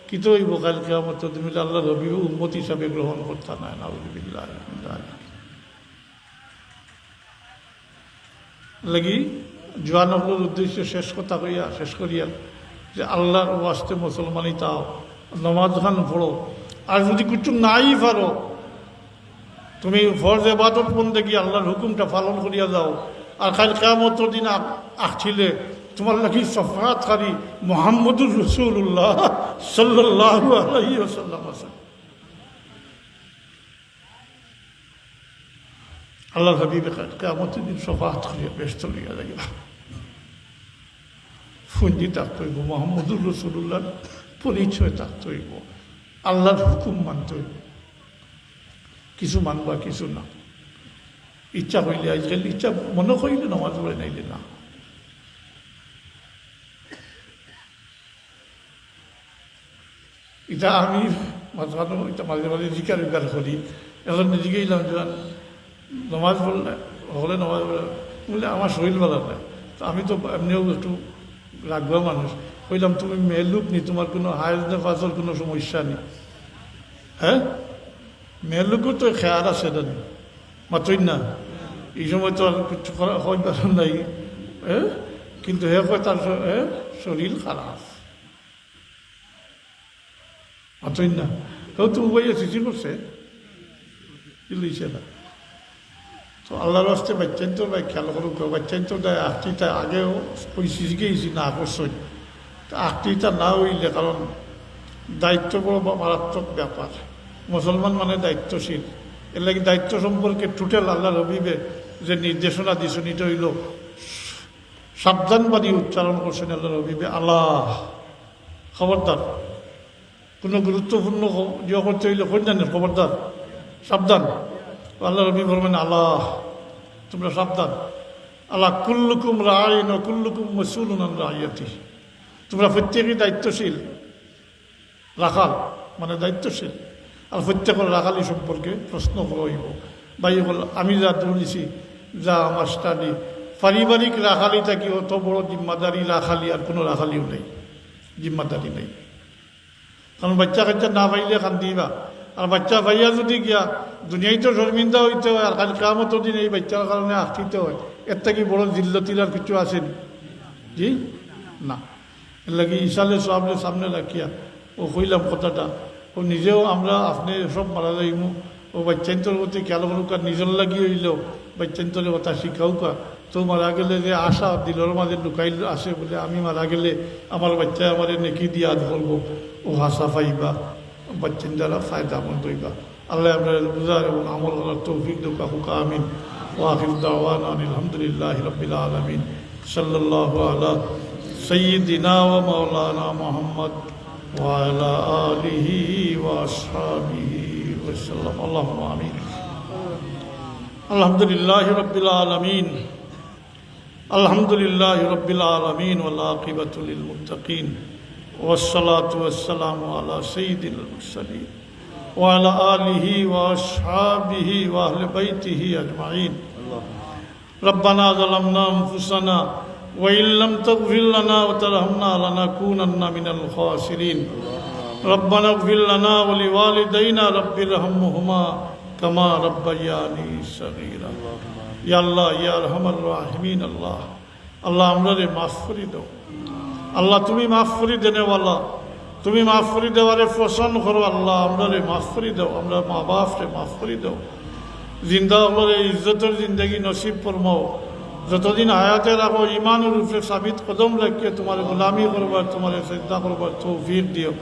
Speaker 1: কিতো হইব কাল কিয়ামত তুমি আল্লাহ রবি উম্মত হিসাবে গ্রহণ করতে নাই নাউজুবিল্লাহ লাগি জোয়ানগুলোর উদ্দেশ্যে শেষ কথা কইয়া শেষ করিয়া যে আল্লাহর ওয়াস্তে মুসলমানই তাও নমাজ খান পড়ো আর যদি কিছু নাই পারো তুমি ফরজ ইবাদত বন্দেগী আল্লাহর হুকুমটা পালন করিয়া যাও আর কাল কিয়ামতের দিন আসছিলে তোমার লাগি শফাআতকারী মুহাম্মদুর রাসূলুল্লাহ সাল্লাল্লাহু আলাইহি ওয়াসাল্লাম আছে আল্লাহর হাবিবে কিয়ামতের দিন শফাআত করিয়া ব্যস্ত লইয়া যাইবা ফুঞ্জি থাকতে হইব মুহাম্মদুর রাসূলুল্লাহর পরিচয় থাকতে হইব আল্লাহর হুকুম মানতে হইব কিছু মানবা কিছু না ইচ্ছা হইলে আজকাল ইচ্ছা মনে করিলে নামাজ পড়ে নাইলে না এটা আমি মাঝখানে এটা মাঝে মাঝে জিকার উকার করি এখন নিজেকে এলাম যে নমাজ পড়লে হলে নমাজ পড়লে বললে আমার শরীর ভালো না তো আমি তো এমনিও একটু রাখবা মানুষ কইলাম তুমি মেয়ে লোক নি তোমার কোনো হায়ার ফাজল কোনো সমস্যা নেই হ্যাঁ মেয়ের লোকের তো খেয়াল আছে না মাতই না এই সময় তো আর কিছু করা হয় পারেন নাই হ্যাঁ কিন্তু হে কয় তার শরীর খারাপ মাতই না কেউ তো উবাইয়া চিঠি করছে লিছে না তো আল্লাহর রাস্তে বাচ্চান তো ভাই খেয়াল করুক বাচ্চান তো দেয় আটটিটা আগেও ওই শিখেছি না আকর্ষণ তা আটটিটা না হইলে কারণ দায়িত্ব বড় মারাত্মক ব্যাপার মুসলমান মানে দায়িত্বশীল এর লাগে দায়িত্ব সম্পর্কে টোটাল আল্লাহ রবিবে যে নির্দেশনা দিয়েছেন এটা হইল সাবধানবাদী উচ্চারণ করছেন আল্লাহ রবিবে আল্লাহ খবরদার কোনো গুরুত্বপূর্ণ ইয়ে করতে হইলে কন্যানের খবরদার সাবধান আল্লাহ রবি বলবেন আল্লাহ তোমরা সাবধান আল্লাহ কুল্লুকুম রাইন কুল্লুকুম মাসউলুন আন রাইয়াতি তোমরা প্রত্যেকেই দায়িত্বশীল রাখাল মানে দায়িত্বশীল আর প্রত্যেকের রাখালি সম্পর্কে প্রশ্ন হইব ভাই বল আমি যা দৌড়িছি যা আমার স্টাডি পারিবারিক রাখালিটা কি অত বড় জিম্মাদারি রাখালি আর কোনো রাখালিও নেই জিম্মাদারি নেই কারণ বাচ্চা কাচ্চা না পাইলে কান্দিবা আর বাচ্চা ভাইয়া যদি গিয়া দুনিয়ায় তো শর্মিন্দা হইতে হয় আর কাল কিয়ামতের দিন এই বাচ্চার কারণে আঁকিতে হয় এর থেকে বড় জিল্লতির আর কিছু আসেনি জি না এর লাগে ইসালে সামনে সামনে রাখিয়া ও কইলাম কথাটা ও নিজেও আমরা আপনি সব মারা যাইমু ও বাচ্চান্তর প্রতি খেয়াল করুক আর নিজের লাগি হইলেও বাচ্চান্তরের কথা শিখাউকা তো মারা গেলে যে আশা দিলর মাঝে লুকাইল আসে বলে আমি মারা গেলে আমার বাচ্চা আমার নেকি দিয়া ধরবো ও হাসা পাইবা বাচ্চান দ্বারা ফায়দা মন্দ হইবা আল্লাহ আপনার বুঝার এবং আমল করার তৌফিক দুকা হুকা আমিন ওয়াখির দাওয়ানা আলহামদুলিল্লাহি রাব্বিল আলামিন সাল্লাল্লাহু আলা সাইয়্যিদিনা ওয়া মাওলানা মুহাম্মদ ওয়া আলা আলিহি ওয়া আসহাবিহি ওয়া সাল্লাম আল্লাহুম্মা আমিন আলহামদুলিল্লাহি রাব্বিল আলামিন আলহামদুলিল্লাহি রাব্বিল আলামিন ওয়াল আকিবাতু লিল মুত্তাকিন والصلاة والسلام على سيد المرسلين وعلى آله وأصحابه وأهل بيته أجمعين ربنا ظلمنا أنفسنا وإن لم تغفر لنا وترحمنا لنكونن من الخاسرين ربنا اغفر لنا ولوالدينا رب ارحمهما كما ربياني صغيرا يا الله يا أرحم الراحمين الله الله আমরা মাফ করে দাও আল্লাহ তুমি মাফ করে দেনেওয়ালা তুমি মাফ করে দেওয়ারে পছন্দ করো আল্লাহ, আমরা রে মাফ করে দাও, আমরা মা বাপ রে মাফ করে দাও, জিন্দা হলে ইজ্জতের জিন্দগি নসিব ফরমাও, যতদিন হায়াতে রাখো ইমানের উপরে সাবিত কদম রাখিয়ে তোমার গোলামি করবার, তোমার শ্রদ্ধা করবার তৌফিক দিও।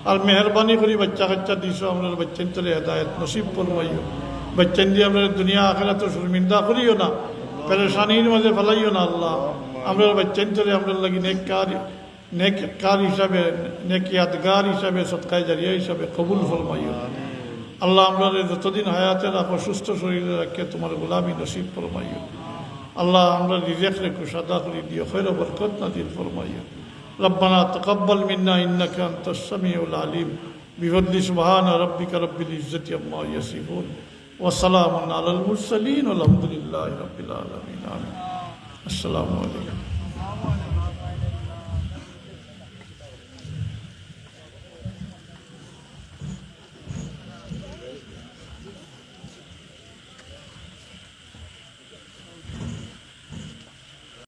Speaker 1: আর মেহরবানি করি বাচ্চা কাচ্চা দিছো, আমরা বাচ্চান তোরে হেদায়ত নসিব ফরমাইও, বাচ্চান দিয়ে আমরা দুনিয়া আখিরাতে শর্মিন্দা করিও না, পেরেশানির মাঝে ফেলাইও না আল্লাহ। আমরা বাচ্চান তোরে আমরা লাগি নেক কার হিসাবে, নেক ইয়াদগার হিসাবে, সৎকায় জারিয়া হিসাবে কবুল ফরমাইও আল্লাহ। আমরা যতদিন হায়াতে রাখো সুস্থ শরীরে রাখিয়ে তোমার গোলামি নসিব ফরমাইও আল্লাহ। আমরা রিজেক রে কুশাদা করে দিও, খৈর বরকত নাজিল ফরমাইও। ربنا تقبل منا إنك أنت السميع العليم بفضل سبحان ربك رب العزة عما يصفون وسلام على المرسلين والحمد لله رب العالمين آمين. السلام عليكم.